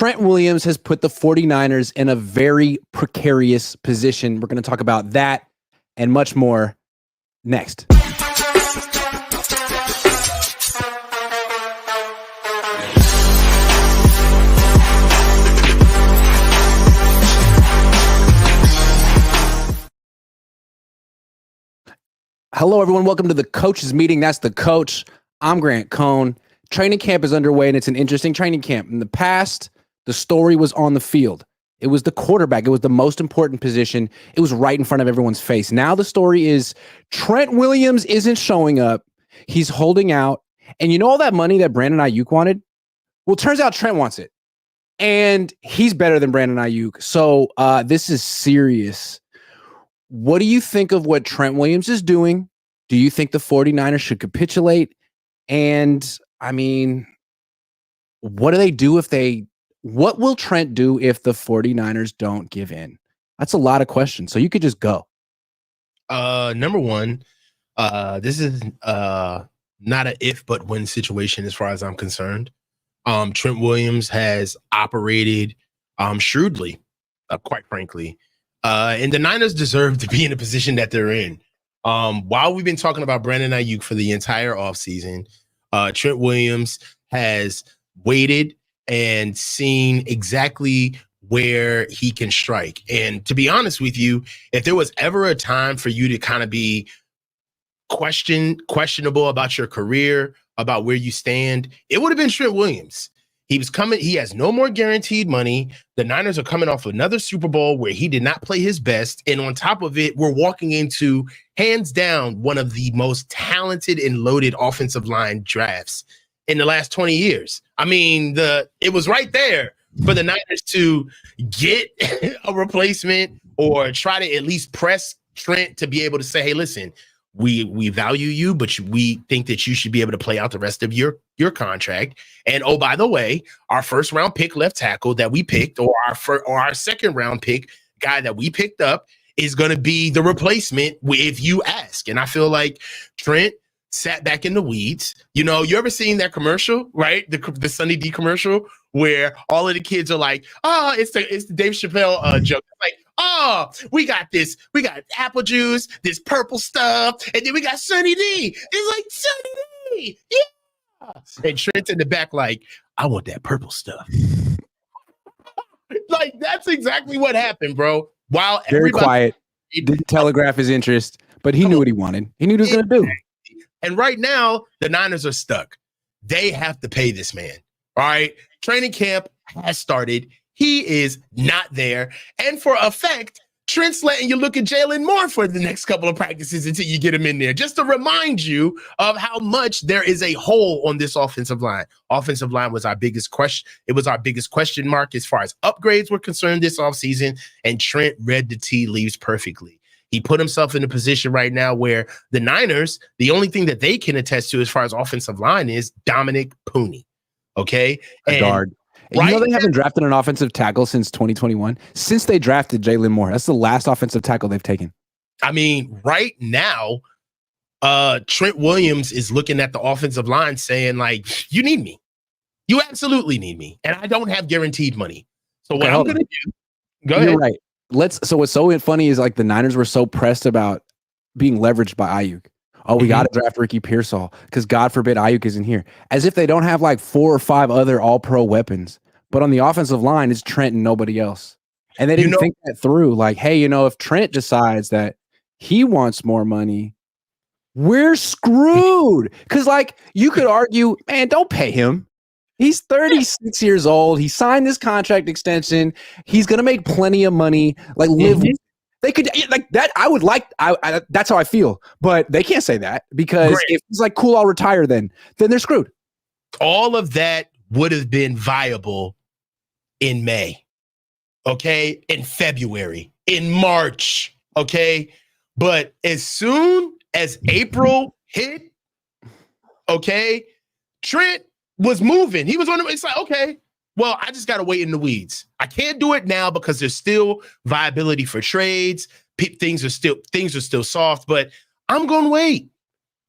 Trent Williams has put the 49ers in a very precarious position. We're going to talk about that and much more next. Hello, everyone. Welcome to the coach's meeting. That's the coach. I'm Grant Cohn. Training camp is underway, and it's an interesting training camp. In the past, the story was on the field. It was the quarterback. It was the most important position. It was right in front of everyone's face. Now the story is Trent Williams isn't showing up. He's holding out. And you know all that money that Brandon Aiyuk wanted? Well, it turns out Trent wants it. And he's better than Brandon Aiyuk. So this is serious. What do you think of what Trent Williams is doing? Do you think the 49ers should capitulate? And I mean, what do they do what will Trent do if the 49ers don't give in? That's a lot of questions. So you could just go. Number one, this is not an if but when situation as far as I'm concerned. Trent Williams has operated shrewdly, quite frankly. And the Niners deserve to be in the position that they're in. While we've been talking about Brandon Aiyuk for the entire offseason, Trent Williams has waited and seen exactly where he can strike. And to be honest with you, if there was ever a time for you to kind of be questionable about your career, about where you stand, it would have been Trent Williams. He has no more guaranteed money. The Niners are coming off another Super Bowl where he did not play his best. And on top of it, we're walking into, hands down, one of the most talented and loaded offensive line drafts in the last 20 years. I mean, it was right there for the Niners to get a replacement or try to at least press Trent to be able to say, hey, listen, we value you, but we think that you should be able to play out the rest of your contract. And oh, by the way, our first round pick left tackle that we picked, or our second round pick guy that we picked up, is going to be the replacement if you ask. And I feel like Trent sat back in the weeds. You know, you ever seen that commercial, right? The Sunny D commercial where all of the kids are like, oh, it's the Dave Chappelle joke. Like, oh, we got this. We got apple juice, this purple stuff, and then we got Sunny D. It's like, Sunny D, yeah. And Trent's in the back like, I want that purple stuff. Like, that's exactly what happened, bro. While very quiet, didn't telegraph his interest, but he knew what he wanted. He knew what he was going to do. And right now, the Niners are stuck. They have to pay this man. All right. Training camp has started. He is not there. And for a fact, Trent's letting you look at Jalen Moore for the next couple of practices until you get him in there, just to remind you of how much there is a hole on this offensive line. Offensive line was our biggest question. It was our biggest question mark as far as upgrades were concerned this offseason, and Trent read the tea leaves perfectly. He put himself in a position right now where the Niners, the only thing that they can attest to as far as offensive line is Dominic Purdy. Okay? A guard. Right? You know, they haven't drafted an offensive tackle since 2021. Since they drafted Jalen Moore, that's the last offensive tackle they've taken. I mean, right now, Trent Williams is looking at the offensive line saying, like, you need me. You absolutely need me. And I don't have guaranteed money. So what I'm going to do, go ahead. You're right. So what's so funny is like the Niners were so pressed about being leveraged by Aiyuk. Oh, we got to draft Ricky Pearsall because God forbid Aiyuk isn't here. As if they don't have like 4 or 5 other all-pro weapons. But on the offensive line, it's Trent and nobody else. And they didn't think that through. Like, hey, you know, if Trent decides that he wants more money, we're screwed. Because like you could argue, man, don't pay him. He's 36 years old. He signed this contract extension. He's going to make plenty of money. Like live. They could like that. I would like. I that's how I feel. But they can't say that because if it's like cool, I'll retire. Then they're screwed. All of that would have been viable in May, okay, in February, in March, okay. But as soon as April hit, okay, Trent was moving. He was on the. It's like okay. Well, I just got to wait in the weeds. I can't do it now because there's still viability for trades. Things are still soft, but I'm going to wait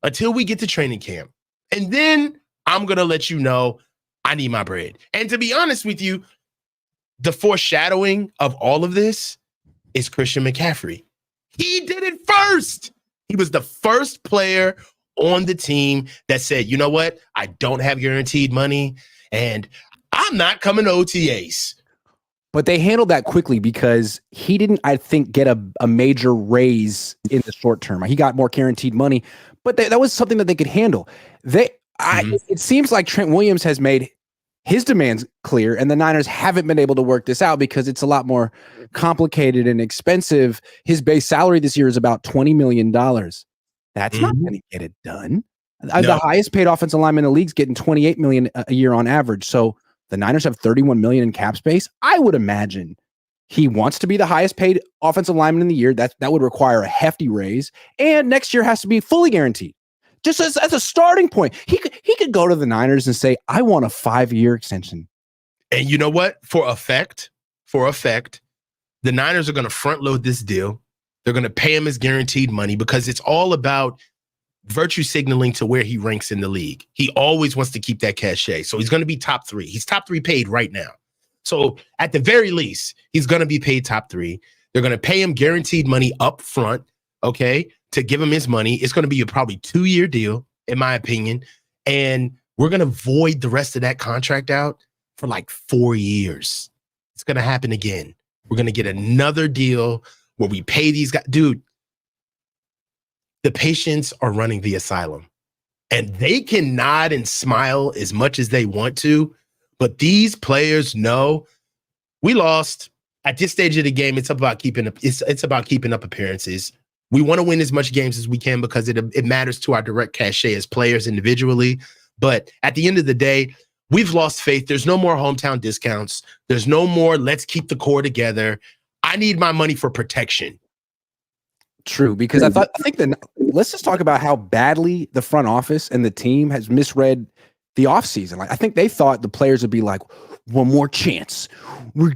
until we get to training camp. And then I'm going to let you know I need my bread. And to be honest with you, the foreshadowing of all of this is Christian McCaffrey. He did it first. He was the first player on the team that said, you know what? I don't have guaranteed money and I'm not coming to OTAs. But they handled that quickly because he didn't, I think, get a major raise in the short term. He got more guaranteed money, but that was something that they could handle. It seems like Trent Williams has made his demands clear, and the Niners haven't been able to work this out because it's a lot more complicated and expensive. His base salary this year is about $20 million. That's not going to get it done. No. The highest paid offensive lineman in the league is getting $28 million a year on average. So the Niners have $31 million in cap space. I would imagine he wants to be the highest paid offensive lineman in the year. That would require a hefty raise, and next year has to be fully guaranteed. Just as a starting point, he could go to the Niners and say, "I want a 5-year extension." And you know what? For effect, the Niners are going to front load this deal. They're going to pay him his guaranteed money because it's all about virtue signaling to where he ranks in the league. He always wants to keep that cachet. So he's going to be top 3. He's top 3 paid right now. So at the very least, he's going to be paid top 3. They're going to pay him guaranteed money up front, okay, to give him his money. It's going to be a probably 2-year deal, in my opinion. And we're going to void the rest of that contract out for like 4 years. It's going to happen again. We're going to get another deal where we pay these guys. Dude, the patients are running the asylum, and they can nod and smile as much as they want to, but these players know we lost. At this stage of the game, it's about keeping up. It's about keeping up appearances. We want to win as much games as we can because it matters to our direct cachet as players individually. But at the end of the day, we've lost faith. There's no more hometown discounts. There's no more let's keep the core together. I need my money for protection. True, because let's just talk about how badly the front office and the team has misread the offseason. Like, I think they thought the players would be like, one more chance. We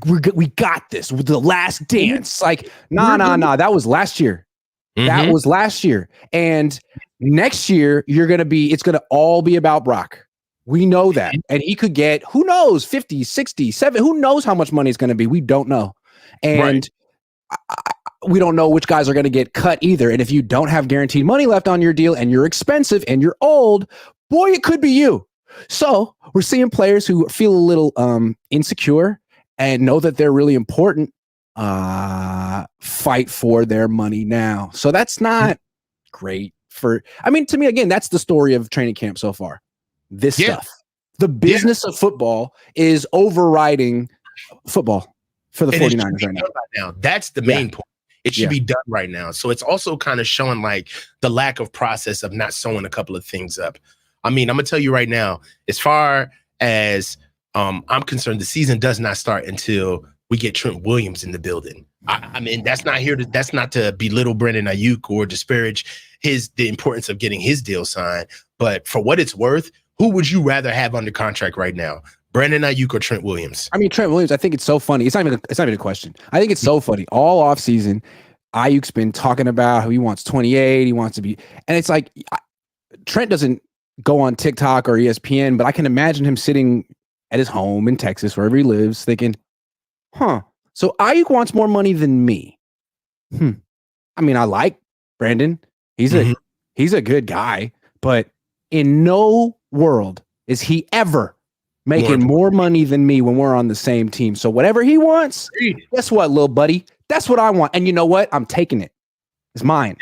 got this with the last dance. Like, nah. That was last year. That was last year. And next year, it's going to all be about Brock. We know that. And he could get, who knows, 50, 60, 70, who knows how much money it's going to be. We don't know. And we don't know which guys are going to get cut either. And if you don't have guaranteed money left on your deal and you're expensive and you're old, boy, it could be you. So we're seeing players who feel a little insecure and know that they're really important fight for their money now. So that's not great to me, again, that's the story of training camp so far. This stuff. The business of football is overriding football for the 49ers right now. That's the main point. It should be done right now. So it's also kind of showing like the lack of process of not sewing a couple of things up. I mean, I'm going to tell you right now, as far as I'm concerned, the season does not start until we get Trent Williams in the building. I mean, that's not to belittle Brandon Aiyuk or disparage the importance of getting his deal signed. But for what it's worth, who would you rather have under contract right now? Brandon Aiyuk or Trent Williams? I mean, Trent Williams, I think it's so funny. It's not even a question. I think it's so funny. All offseason, Aiyuk's been talking about how he wants 28, he wants to be, and it's like Trent doesn't go on TikTok or ESPN, but I can imagine him sitting at his home in Texas, wherever he lives, thinking, so Aiyuk wants more money than me. I mean, I like Brandon. He's a good guy, but in no world is he ever making more money than me when we're on the same team. So whatever he wants, guess what, little buddy? That's what I want. And you know what? I'm taking it. It's mine.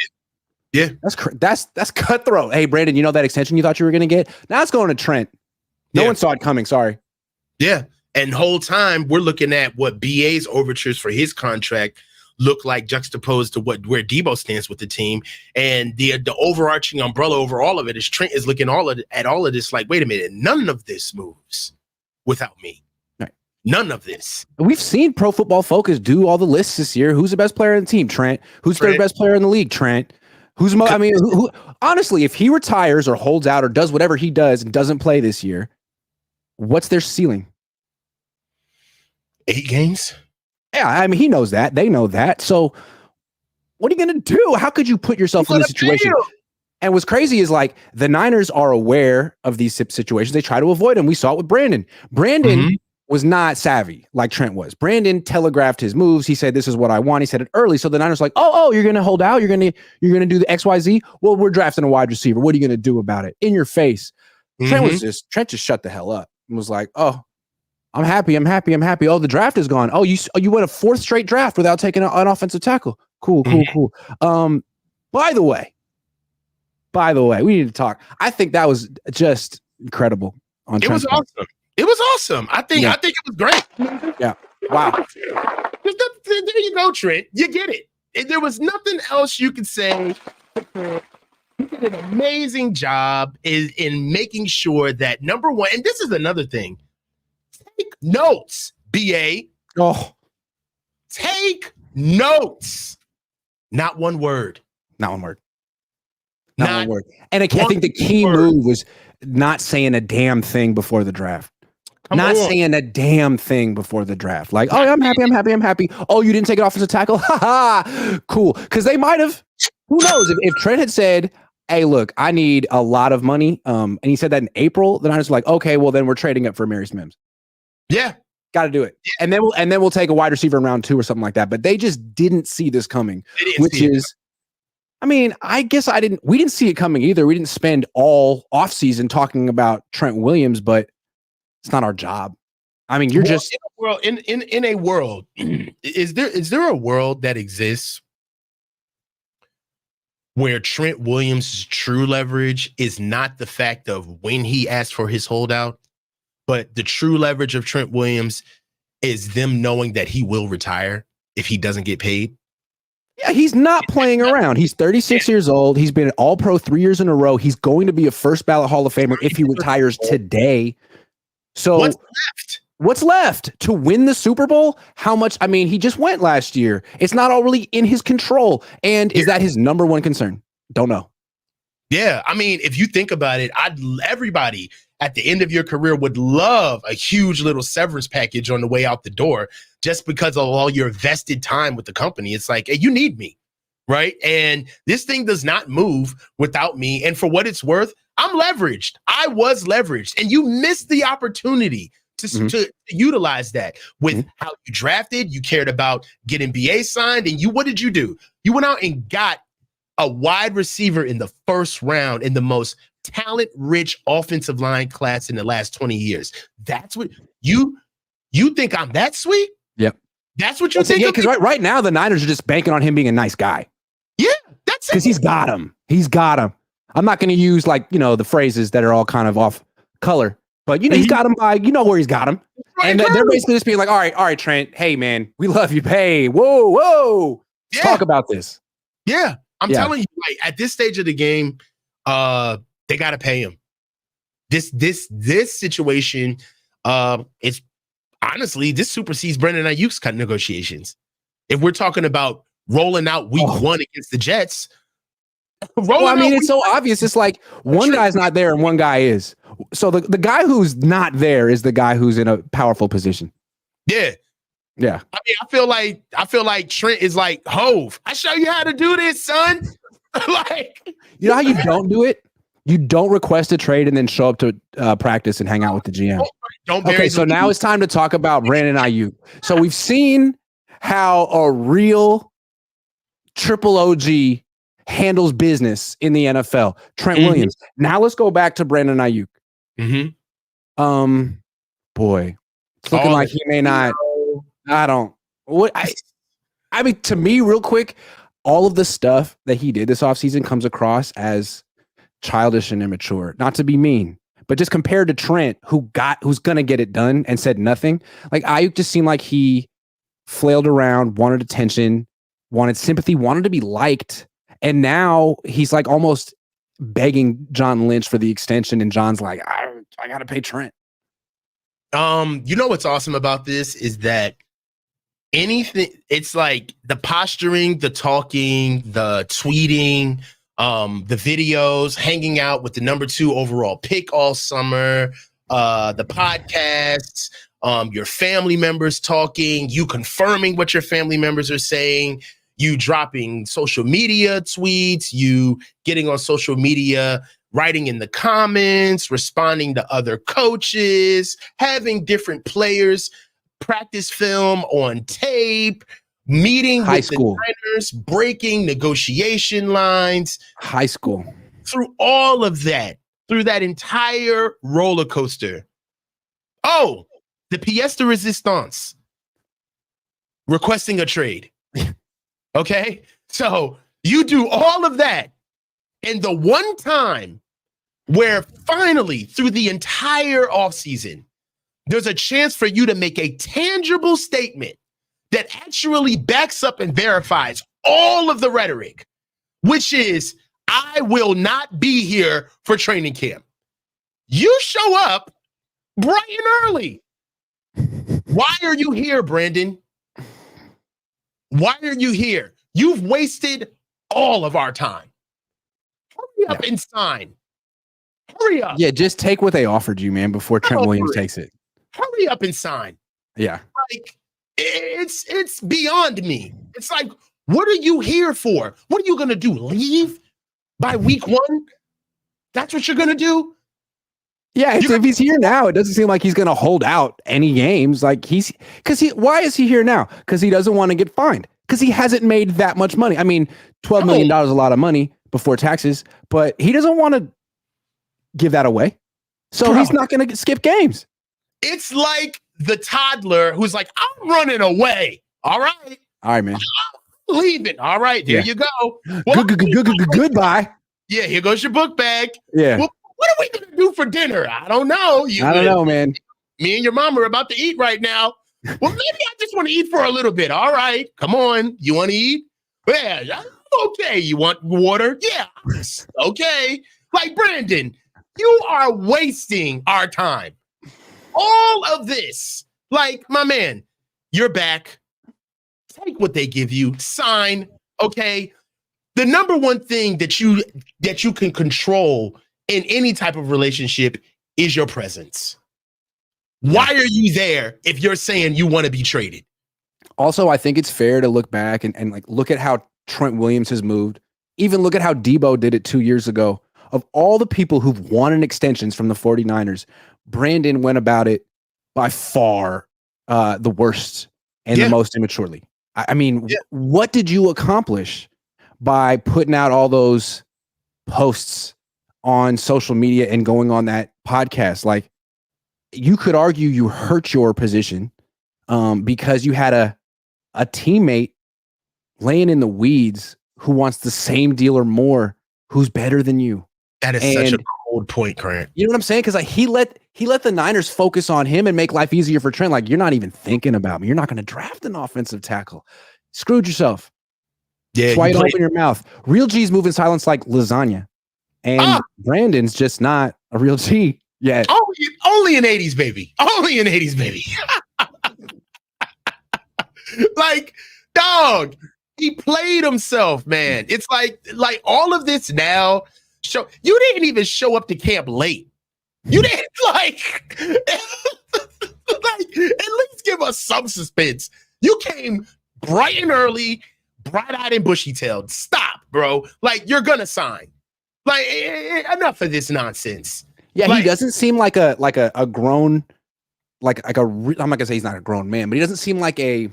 Yeah. That's cutthroat. Hey, Brandon, you know that extension you thought you were going to get? Now it's going to Trent. No one saw it coming. Sorry. Yeah. And whole time we're looking at what BA's overtures for his contract look like juxtaposed to where Debo stands with the team. And the overarching umbrella over all of it is Trent is looking at all of this like, wait a minute, none of this moves without me. Right. None of this. We've seen Pro Football Focus do all the lists this year. Who's the best player on the team? Trent. Who's the third best player in the league? Trent. Who honestly, if he retires or holds out or does whatever he does and doesn't play this year, what's their ceiling? 8 games? Yeah, I mean, he knows that. They know that. So what are you going to do? How could you put yourself in this situation? And what's crazy is like the Niners are aware of these situations. They try to avoid them. We saw it with Brandon. Brandon was not savvy like Trent was. Brandon telegraphed his moves. He said, "This is what I want." He said it early. So the Niners were like, "Oh, you're going to hold out. You're going to do the XYZ. Well, we're drafting a wide receiver. What are you going to do about it?" In your face. Trent just shut the hell up and was like, "Oh, I'm happy. Oh, the draft is gone. Oh, you went a fourth straight draft without taking an offensive tackle. Cool. By the way, we need to talk. I think that was just incredible. It was awesome. It was awesome. I think it was great. Yeah. Wow. There you go, Trent. You get it. There was nothing else you could say. You did an amazing job in making sure that, number one, and this is another thing, take notes, BA. Oh. Take notes. Not one word. Not one word. And I think the key move was not saying a damn thing before the draft. Saying a damn thing before the draft. Like, "Oh, I'm happy. Oh, you didn't take an offensive tackle? Ha ha. Cool." Because they might have, who knows, if Trent had said, "Hey, look, I need a lot of money," and he said that in April, the Niners were like, "Okay, well, then we're trading up for Marius Mims." Yeah. Got to do it. Yeah. And then we'll take a wide receiver in round 2 or something like that. But they just didn't see this coming, which is, I mean, I guess we didn't see it coming either. We didn't spend all offseason talking about Trent Williams, but it's not our job. I mean, in a world, is there a world that exists where Trent Williams' true leverage is not the fact of when he asked for his holdout, but the true leverage of Trent Williams is them knowing that he will retire if he doesn't get paid? Yeah, he's not playing around. He's 36 years old. He's been an All-Pro 3 years in a row. He's going to be a first ballot Hall of Famer if he retires today. So what's left to win the Super Bowl? How much? I mean, he just went last year. It's not all really in his control. And is that his number one concern? Don't know. Yeah. I mean, if you think about it, everybody at the end of your career would love a huge little severance package on the way out the door just because of all your vested time with the company. It's like, hey, you need me, right? And this thing does not move without me. And for what it's worth, I'm leveraged. I was leveraged, and you missed the opportunity to utilize that with how you drafted. You cared about getting BA signed, and what did you do? You went out and got a wide receiver in the first round in the most talent-rich offensive line class in the last 20 years. That's what you think I'm that sweet? Yep. That's what you think? Yeah, because right now the Niners are just banking on him being a nice guy. Yeah, that's it. Because he's got him. I'm not going to use the phrases that are all kind of off color, but he's got him by, where he's got him. Right, and they're basically just being like, all right, Trent, hey man, we love you. Hey, whoa. Let's talk about this. Yeah. I'm telling you, like, at this stage of the game, they got to pay him. This situation, it's honestly, this supersedes Brandon Aiyuk's cut negotiations. If we're talking about rolling out week 1 against the Jets, it's so obvious. It's like one guy's not there and one guy is. So the guy who's not there is the guy who's in a powerful position. Yeah. Yeah. I mean, I feel like Trent is like, Hove, I show you how to do this, son. Like, you know how you don't do it? You don't request a trade and then show up to practice and hang out with the GM. Okay, so now it's time to talk about Brandon Aiyuk. So we've seen how a real triple OG handles business in the NFL. Trent Williams. Now let's go back to Brandon Aiyuk. Boy, it's looking like he may not. I mean, to me, real quick, all of the stuff that he did this offseason comes across as childish and immature. Not to be mean, but just compared to Trent, who's gonna get it done and said nothing. Like Aiyuk just seemed like he flailed around, wanted attention, wanted sympathy, wanted to be liked. And now he's like almost begging John Lynch for the extension. And John's like, I got to pay Trent. What's awesome about this is that it's like the posturing, the talking, the tweeting, the videos, hanging out with the number 2 overall pick all summer, the podcasts, your family members talking, you confirming what your family members are saying, you dropping social media tweets, you getting on social media writing in the comments, responding to other coaches, having different players practice film on tape, meeting High with school. the Niners, breaking negotiation lines. High school. Through all of that, through that entire roller coaster. Oh, the pièce de résistance. Requesting a trade. Okay? So you do all of that. And the one time where finally, through the entire offseason, there's a chance for you to make a tangible statement that actually backs up and verifies all of the rhetoric, which is, I will not be here for training camp. You show up bright and early. Why are you here, Brandon? Why are you here? You've wasted all of our time. Hurry up and sign. Hurry up. Yeah, just take what they offered you, man, before Trent Williams takes it. Hurry up and sign. Yeah. Like, it's beyond me. It's like, what are you here for? What are you going to do? Leave by week 1? That's what you're going to do? Yeah, if he's here now, it doesn't seem like he's going to hold out any games. Like why is he here now? Because he doesn't want to get fined. Because he hasn't made that much money. I mean, $12 million is a lot of money before taxes, but he doesn't want to give that away. So he's not going to skip games. It's like the toddler who's like, I'm running away. All right. All right, man. I'm leaving. All right. There you go. Well, goodbye. Yeah, here goes your book bag. Yeah. Well, what are we going to do for dinner? I don't know. I don't know, man. Me and your mom are about to eat right now. Well, maybe I just want to eat for a little bit. All right. Come on. You want to eat? Yeah. Okay. You want water? Yeah. Okay. Like, Brandon, you are wasting our time. All of this. Like, my man, you're back. Take what they give you. Sign. Okay. The number one thing that you can control in any type of relationship is your presence. Why are you there if you're saying you want to be traded? Also, I think it's fair to look back and like look at how Trent Williams has moved. Even look at how Debo did it 2 years ago. Of all the people who've wanted extensions from the 49ers, Brandon went about it by far the worst and the most immaturely. I mean, what did you accomplish by putting out all those posts on social media and going on that podcast? Like, you could argue you hurt your position because you had a teammate laying in the weeds who wants the same deal or more, who's better than you. That is such a cold point, Grant. You know what I'm saying? Because like he let the Niners focus on him and make life easier for Trent. Like, you're not even thinking about me. You're not going to draft an offensive tackle. Screwed yourself. Yeah, that's why you don't open your mouth. Real G's move in silence like lasagna. And Brandon's just not a real G yet. Only an 80s baby. Only an 80s baby. Like, dog, he played himself, man. It's like all of this now. You didn't even show up to camp late. You didn't like at least give us some suspense. You came bright and early, bright-eyed and bushy-tailed. Stop, bro. Like, you're gonna sign. Like, enough of this nonsense. Yeah, like, he doesn't seem like a grown, I'm not gonna say he's not a grown man, but he doesn't seem like a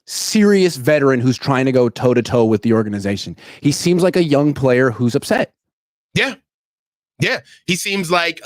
serious veteran who's trying to go toe-to-toe with the organization. He seems like a young player who's upset. Yeah. He seems like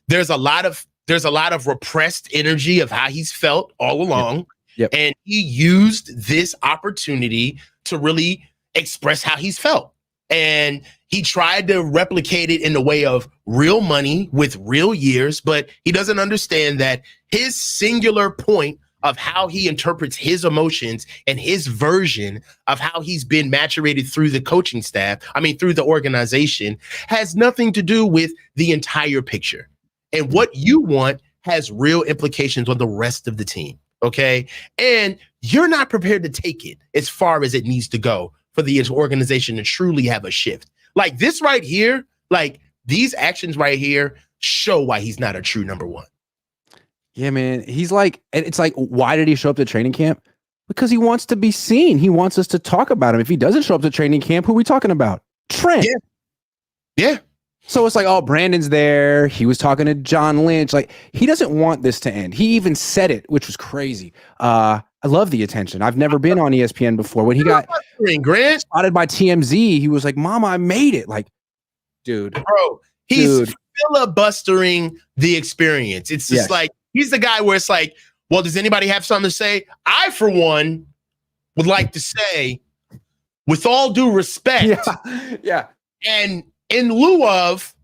there's a lot of repressed energy of how he's felt all along. Yep. And he used this opportunity to really express how he's felt. And he tried to replicate it in the way of real money with real years, but he doesn't understand that his singular point of how he interprets his emotions and his version of how he's been maturated through the coaching staff, through the organization, has nothing to do with the entire picture. And what you want has real implications on the rest of the team, okay? And you're not prepared to take it as far as it needs to go for the organization to truly have a shift. Like this right here, like these actions right here show why he's not a true number one. Yeah, man. It's like, why did he show up to training camp? Because he wants to be seen. He wants us to talk about him. If he doesn't show up to training camp, who are we talking about? Trent. Yeah. So it's like, oh, Brandon's there. He was talking to John Lynch. Like, he doesn't want this to end. He even said it, which was crazy. I love the attention. I've never been on ESPN before. When he got spotted by TMZ, he was like, Mama, I made it. Like, dude. Bro, he's filibustering the experience. It's just like, he's the guy where it's like, well, does anybody have something to say? I, for one, would like to say, with all due respect, and in lieu of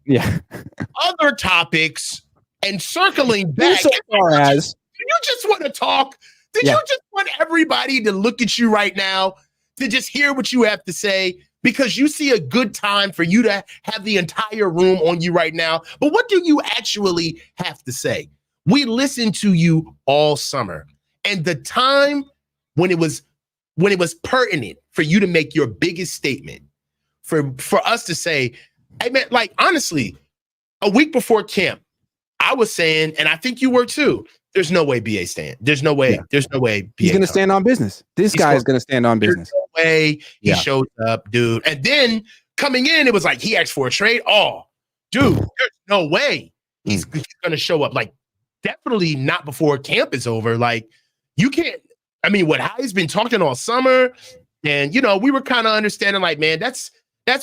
other topics and circling back, so far as do you just want to talk? Did you just want everybody to look at you right now to just hear what you have to say? Because you see a good time for you to have the entire room on you right now. But what do you actually have to say? We listened to you all summer, and the time when it was pertinent for you to make your biggest statement, for us to say, hey man, like honestly, a week before camp, I was saying, and I think you were too, there's no way BA stand. There's no way. There's no way BA he's going to stand on business. This guy is going to stand on business. There's no way he showed up, dude. And then coming in, it was like he asked for a trade. Oh, dude, there's no way he's going to show up. Like, definitely not before camp is over. Like, you can't. I mean, what High's been talking all summer, and we were kind of understanding, like, man, that's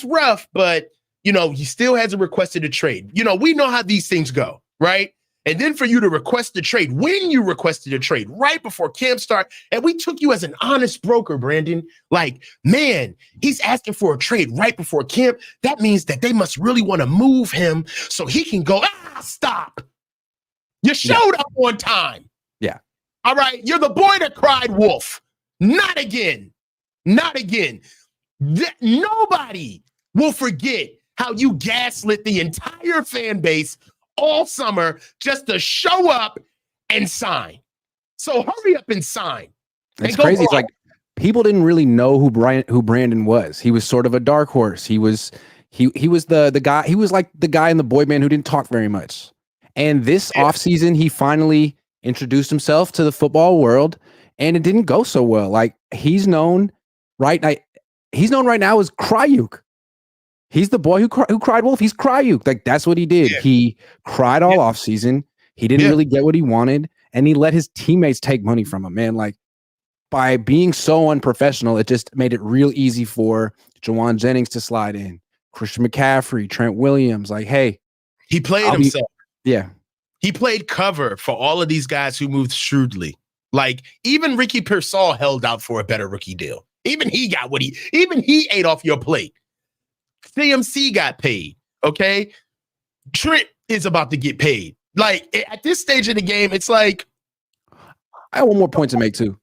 rough, but he still hasn't requested a trade. We know how these things go, right? And then for you to request the trade, when you requested a trade right before camp start, and we took you as an honest broker, Brandon, like, man, he's asking for a trade right before camp. That means that they must really want to move him so he can go, stop. You showed up on time. Yeah. All right. You're the boy that cried wolf. Not again. Not again. Nobody will forget how you gaslit the entire fan base all summer just to show up and sign. So hurry up and sign. It's crazy. It's like people didn't really know who Brandon was. He was sort of a dark horse. He was the guy. He was like the guy in the boy band who didn't talk very much. And this offseason, he finally introduced himself to the football world, and it didn't go so well. Like, he's known right now as Aiyuk. He's the boy who cried wolf. He's Aiyuk. Like, that's what he did. Yeah. He cried all offseason. He didn't really get what he wanted, and he let his teammates take money from him, man. Like, by being so unprofessional, it just made it real easy for Jawan Jennings to slide in, Christian McCaffrey, Trent Williams. Like, hey. He played himself. Yeah. He played cover for all of these guys who moved shrewdly. Like, even Ricky Pearsall held out for a better rookie deal. Even he got even he ate off your plate. CMC got paid. Okay. Trent is about to get paid. Like, at this stage of the game, it's like. I have one more point to make too.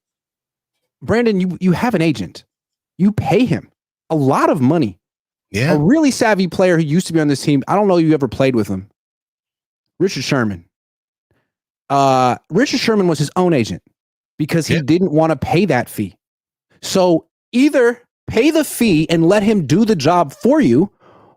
Brandon, you have an agent. You pay him a lot of money. Yeah. A really savvy player who used to be on this team. I don't know if you ever played with him. Richard Sherman. Richard Sherman was his own agent because he didn't want to pay that fee. So either pay the fee and let him do the job for you,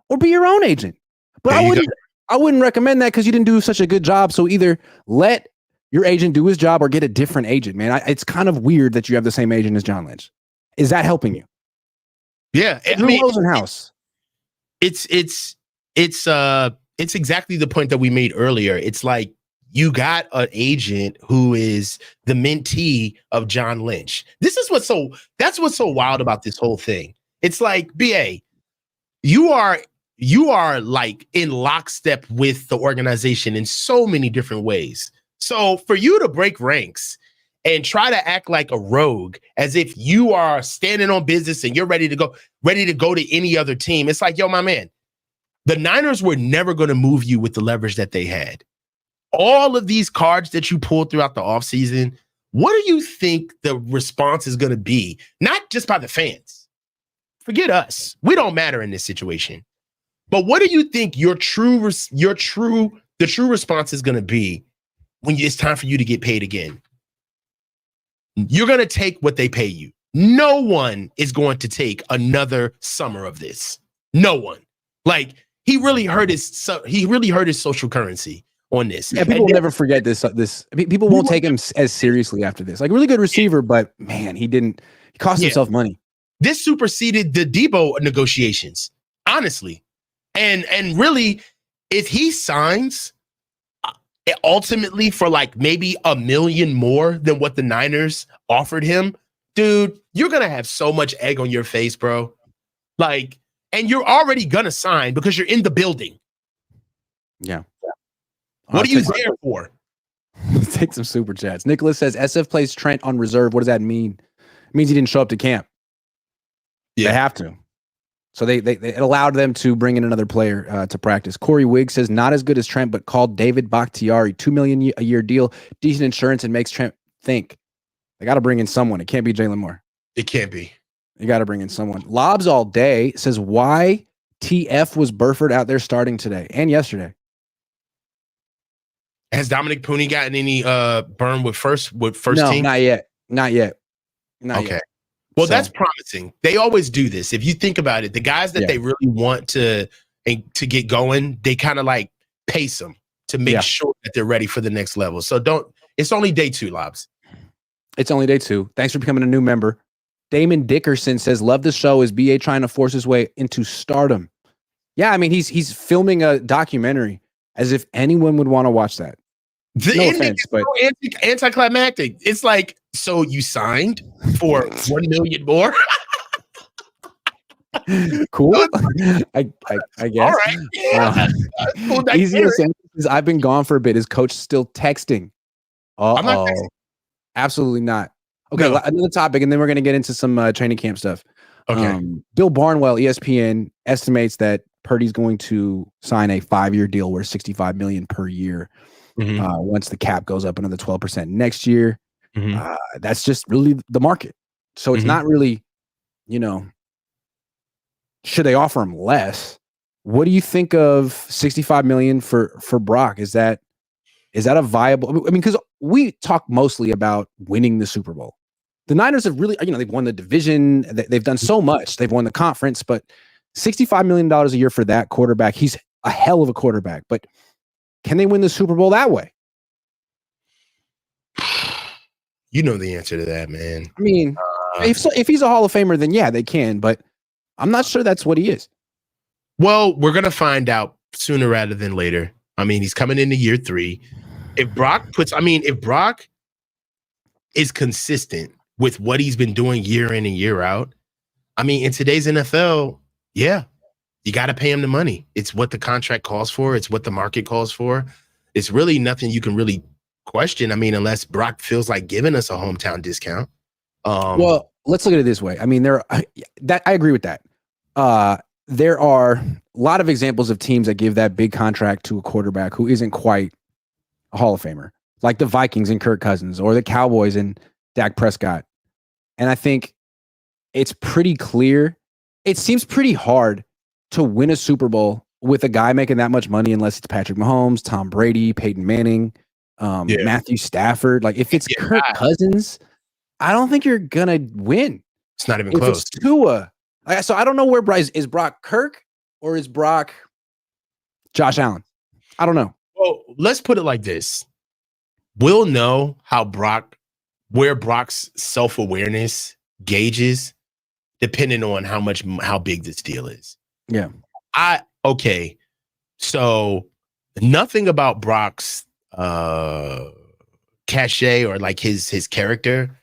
or be your own agent. But I wouldn't recommend that because you didn't do such a good job. So either let your agent do his job or get a different agent, man. It's kind of weird that you have the same agent as John Lynch. Is that helping you? Yeah. Rosenhaus. It's exactly the point that we made earlier. It's like, you got an agent who is the mentee of John Lynch. That's what's so wild about this whole thing. It's like, BA, you are like in lockstep with the organization in so many different ways. So for you to break ranks and try to act like a rogue as if you are standing on business and you're ready to go to any other team, it's like, yo, my man, the Niners were never going to move you with the leverage that they had. All of these cards that you pulled throughout the offseason, what do you think the response is going to be? Not just by the fans. Forget us. We don't matter in this situation. But what do you think the true response is going to be when it's time for you to get paid again? You're going to take what they pay you. No one is going to take another summer of this. No one. Like, he really hurt his social currency on this. Yeah, people will never forget this. People won't take him as seriously after this. Like, really good receiver, but man, he cost himself money. This superseded the Debo negotiations, honestly. And really, if he signs ultimately for like maybe $1 million more than what the Niners offered him, dude, you're gonna have so much egg on your face, bro. Like, and you're already gonna sign because you're in the building. Yeah. What are you there for? Let's take some super chats. Nicholas says SF plays Trent on reserve. What does that mean? It means he didn't show up to camp. Yeah. They have to. So they it allowed them to bring in another player to practice. Corey Wigg says not as good as Trent, but called David Bakhtiari, $2 million a year deal, decent insurance, and makes Trent think. They got to bring in someone. It can't be Jalen Moore. It can't be. You got to bring in someone. Lobs all day says why TF was Burford out there starting today and yesterday. Has Dominic Pooney gotten any burn with first no, team? Not yet. Okay. Well, that's promising. They always do this. If you think about it, the guys that they really want to get going, they kind of like pace them to make sure that they're ready for the next level. So it's only day 2, Lobs. It's only day 2. Thanks for becoming a new member. Damon Dickerson says, love the show. Is BA trying to force his way into stardom? Yeah, I mean, he's filming a documentary as if anyone would want to watch that. The ending is so anticlimactic. It's like, so you signed for $1 million more? Cool. I guess. All right. Yeah. Cool. Easiest answer is I've been gone for a bit. Is coach still texting? I'm not texting. Absolutely not. Okay, no. Another topic, and then we're going to get into some training camp stuff. Okay. Bill Barnwell, ESPN, estimates that Purdy's going to sign a 5-year deal worth $65 million per year. Once the cap goes up another 12% next year. That's just really the market. So it's not really, should they offer him less? What do you think of $65 million for Brock? Is that a viable? I mean, because we talk mostly about winning the Super Bowl. The Niners have really, they've won the division. They've done so much. They've won the conference, but $65 million a year for that quarterback. He's a hell of a quarterback, but can they win the Super Bowl that way? You know the answer to that, man. I mean, if he's a Hall of Famer, then yeah, they can, but I'm not sure that's what he is. Well, we're going to find out sooner rather than later. I mean, he's coming into year 3. If Brock is consistent with what he's been doing year in and year out, I mean, in today's NFL, yeah, you got to pay him the money. It's what the contract calls for. It's what the market calls for. It's really nothing you can really question. I mean, unless Brock feels like giving us a hometown discount. Well, let's look at it this way. I mean, I agree with that. There are a lot of examples of teams that give that big contract to a quarterback who isn't quite a Hall of Famer, like the Vikings and Kirk Cousins or the Cowboys and Dak Prescott. And I think it's pretty clear. It seems pretty hard to win a Super Bowl with a guy making that much money, unless it's Patrick Mahomes, Tom Brady, Peyton Manning, Matthew Stafford. Like if it's Kirk Cousins, I don't think you're gonna win. It's not even close. It's Tua. So I don't know where Is Brock Kirk or is Brock Josh Allen? I don't know. Well, let's put it like this. We'll know where Brock's self-awareness gauges depending on how big this deal is. Yeah. Okay. So nothing about Brock's cachet or like his character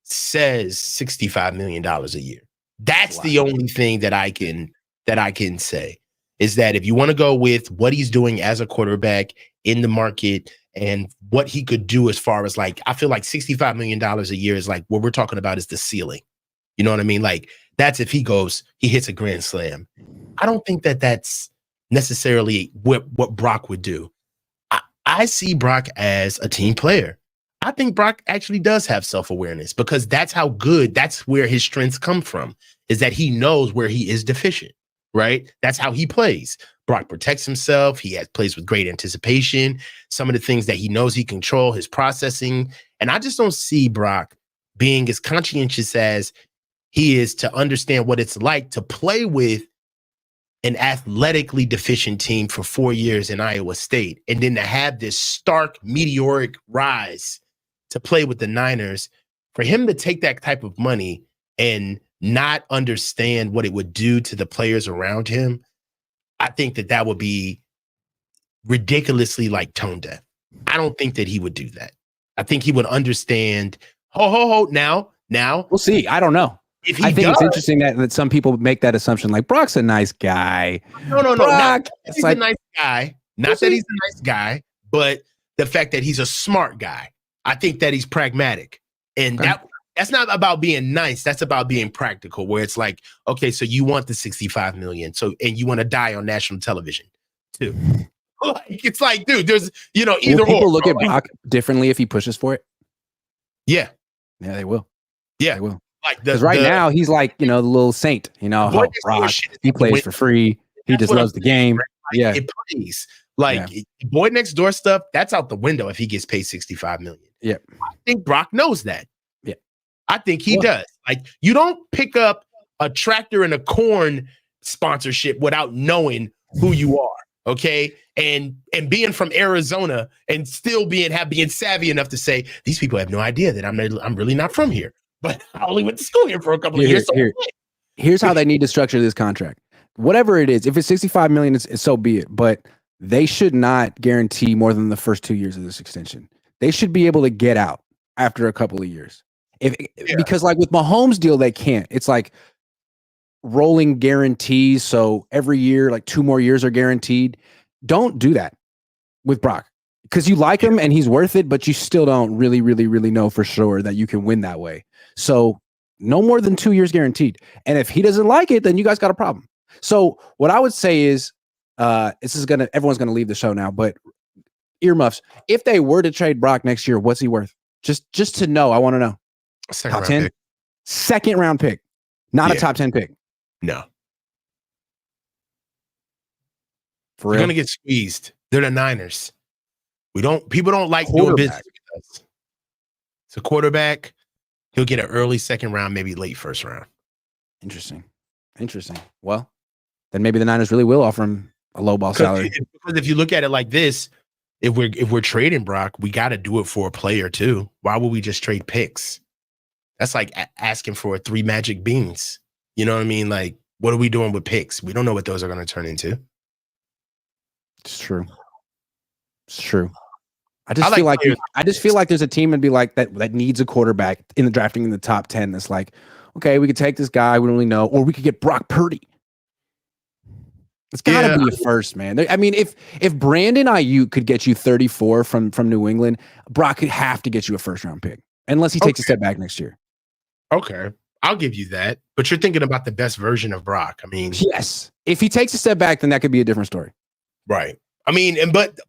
says $65 million a year. That's the only thing that I can say is that if you want to go with what he's doing as a quarterback in the market and what he could do as far as like, I feel like $65 million a year is like what we're talking about is the ceiling. You know what I mean? Like that's if he hits a grand slam. I don't think that that's necessarily what Brock would do. I see Brock as a team player. I think Brock actually does have self-awareness because that's where his strengths come from, is that he knows where he is deficient, right? That's how he plays. Brock protects himself. He plays with great anticipation. Some of the things that he knows he control, his processing. And I just don't see Brock being as conscientious as he is to understand what it's like to play with an athletically deficient team for 4 years in Iowa State, and then to have this stark meteoric rise to play with the Niners. For him to take that type of money and not understand what it would do to the players around him, I think that would be ridiculously like tone deaf. I don't think that he would do that. I think he would understand. Now, we'll see. I don't know. If I think it's interesting that some people make that assumption. Like Brock's a nice guy. No. Brock, he's a nice guy. Not that he's a nice guy, but the fact that he's a smart guy. I think that he's pragmatic, and that's not about being nice. That's about being practical. Where it's like, okay, so you want the $65 million, and you want to die on national television too. It's like, dude, there's either will people look at Brock differently if he pushes for it. Yeah, they will. Yeah, they will. Like because right now he's like the little saint. Brock, he plays for free. He just loves the game. Yeah, it plays like boy next door stuff. That's out the window if he gets paid $65 million. Yeah, I think Brock knows that. Yeah, I think he does. Like, you don't pick up a tractor and a corn sponsorship without knowing who you are. Okay. And being from Arizona and still being savvy enough to say, these people have no idea that I'm really not from here, but I only went to school here for a couple of years. Here's how they need to structure this contract. Whatever it is, if it's $65 million, so be it. But they should not guarantee more than the first 2 years of this extension. They should be able to get out after a couple of years. Because like with Mahomes' deal, they can't. It's like rolling guarantees. So every year, like 2 more years are guaranteed. Don't do that with Brock because you like him and he's worth it, but you still don't really, really, really know for sure that you can win that way. So no more than 2 years guaranteed. And if he doesn't like it, then you guys got a problem. So what I would say is, everyone's gonna leave the show now, but earmuffs. If they were to trade Brock next year, what's he worth? Just to know, I want to know. Top 10, second round pick, not a top 10 pick. No. For real? You're gonna get squeezed. They're the Niners. People don't like doing business with us. It's a quarterback. He'll get an early second round, maybe late first round. Interesting. Well, then maybe the Niners really will offer him a low ball salary. Because if you look at it like this, if we're trading Brock, we got to do it for a player too. Why would we just trade picks? That's like asking for 3 magic beans. You know what I mean? Like, what are we doing with picks? We don't know what those are going to turn into. It's true. I just feel like there's a team and be like that needs a quarterback in the drafting in the top 10. That's like, okay, we could take this guy we don't really know, or we could get Brock Purdy. It's got to be a first, man. I mean, if Brandon Aiyuk could get you 34 from New England, Brock could have to get you a first round pick unless he takes a step back next year. Okay, I'll give you that. But you're thinking about the best version of Brock. I mean, yes. If he takes a step back, then that could be a different story. Right. I mean, but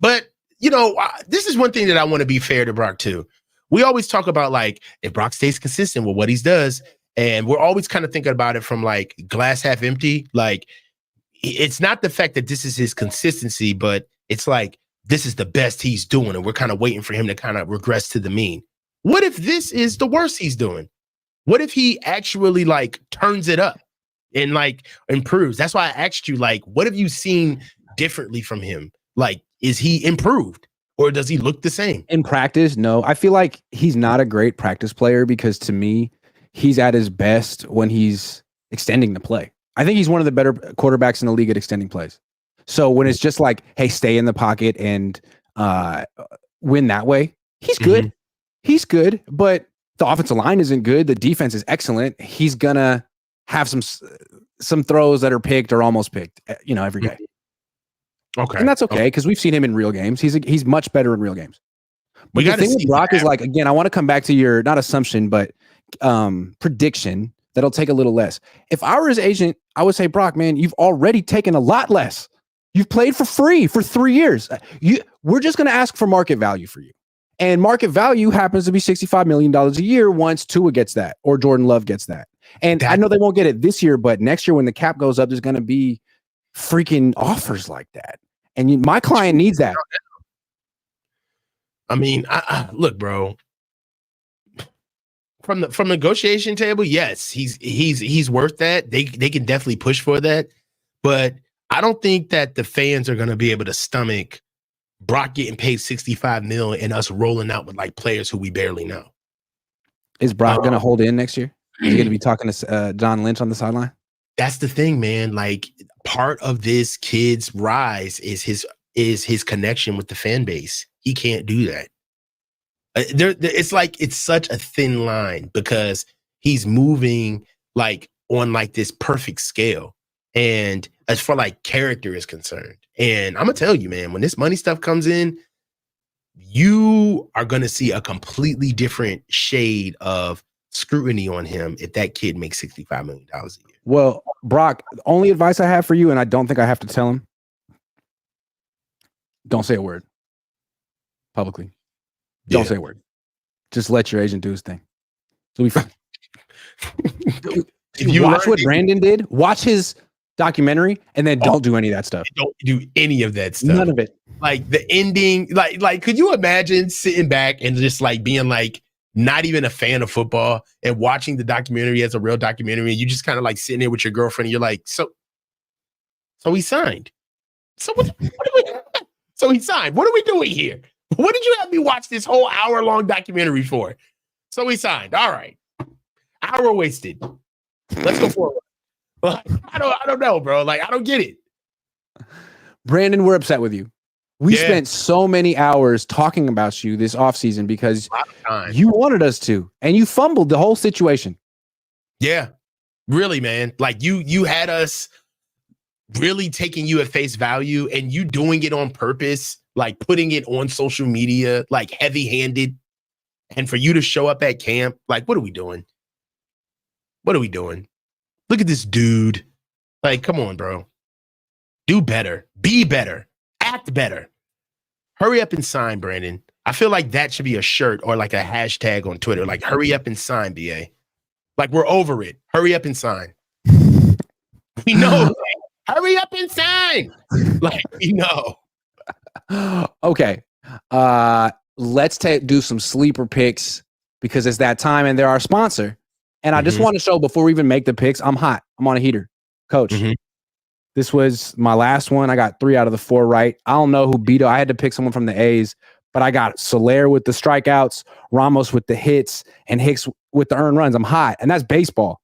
this is one thing that I want to be fair to Brock too. We always talk about like if Brock stays consistent with what he does, and we're always kind of thinking about it from like glass half empty. Like, it's not the fact that this is his consistency, but it's like this is the best he's doing, and we're kind of waiting for him to kind of regress to the mean. What if this is the worst he's doing? What if he actually like turns it up and like improves? That's why I asked you, like, what have you seen differently from him? Like, is he improved or does he look the same? In practice, no. I feel like he's not a great practice player because to me, he's at his best when he's extending the play. I think he's one of the better quarterbacks in the league at extending plays. So when it's just like, hey, stay in the pocket and win that way, he's good. He's good, but the offensive line isn't good. The defense is excellent. He's gonna have some throws that are picked or almost picked, every day. Okay, and that's okay because we've seen him in real games. He's much better in real games. But the thing with Brock is like, again, I want to come back to your not assumption, but prediction that'll take a little less. If I were his agent, I would say, Brock, man, you've already taken a lot less. You've played for free for 3 years. We're just going to ask for market value for you. And market value happens to be $65 million a year once Tua gets that or Jordan Love gets that. And I know they won't get it this year, but next year when the cap goes up, there's going to be freaking offers like that. And my client needs that. I mean, look, bro. From the negotiation table, yes, he's worth that. They can definitely push for that, but I don't think that the fans are going to be able to stomach Brock getting paid $65 million and us rolling out with like players who we barely know. Is Brock going to hold in next year? Is he going to be talking to John Lynch on the sideline? That's the thing, man. Like, part of this kid's rise is his connection with the fan base. He can't do that. It's like it's such a thin line because he's moving like on like this perfect scale, and as far like character is concerned, and I'm gonna tell you, man, when this money stuff comes in, you are gonna see a completely different shade of scrutiny on him if that kid makes $65 million a year. Well, Brock, the only advice I have for you, and I don't think I have to tell him, don't say a word publicly. Don't say a word. Just let your agent do his thing. So we fine. If you watch what Brandon did, watch his documentary, and then don't do any of that stuff. Don't do any of that stuff. None of it. Like the ending, like could you imagine sitting back and just like being like not even a fan of football and watching the documentary as a real documentary, and you just kind of like sitting there with your girlfriend and you're like, so he signed. So so he signed. What are we doing here? What did you have me watch this whole hour-long documentary for? So he signed. All right. Hour wasted. Let's go forward. Like, I don't know, bro. Like, I don't get it. Brandon, we're upset with you. We spent so many hours talking about you this offseason because you wanted us to, and you fumbled the whole situation. Yeah, really, man. Like you had us really taking you at face value, and you doing it on purpose, like putting it on social media, like heavy-handed. And for you to show up at camp, like, what are we doing? What are we doing? Look at this dude. Like, come on, bro. Do better. Be better. Act better. Hurry up and sign, Brandon. I feel like that should be a shirt or like a hashtag on Twitter. Like, hurry up and sign, BA. Like, we're over it. Hurry up and sign. We know. Hurry up and sign. Like, we know. Okay. Let's do some sleeper picks because it's that time and they're our sponsor. And I just want to show before we even make the picks, I'm hot. I'm on a heater. Coach, this was my last one. I got 3 out of the 4 right. I don't know who beat it. I had to pick someone from the A's, but I got Soler with the strikeouts, Ramos with the hits, and Hicks with the earned runs. I'm hot. And that's baseball.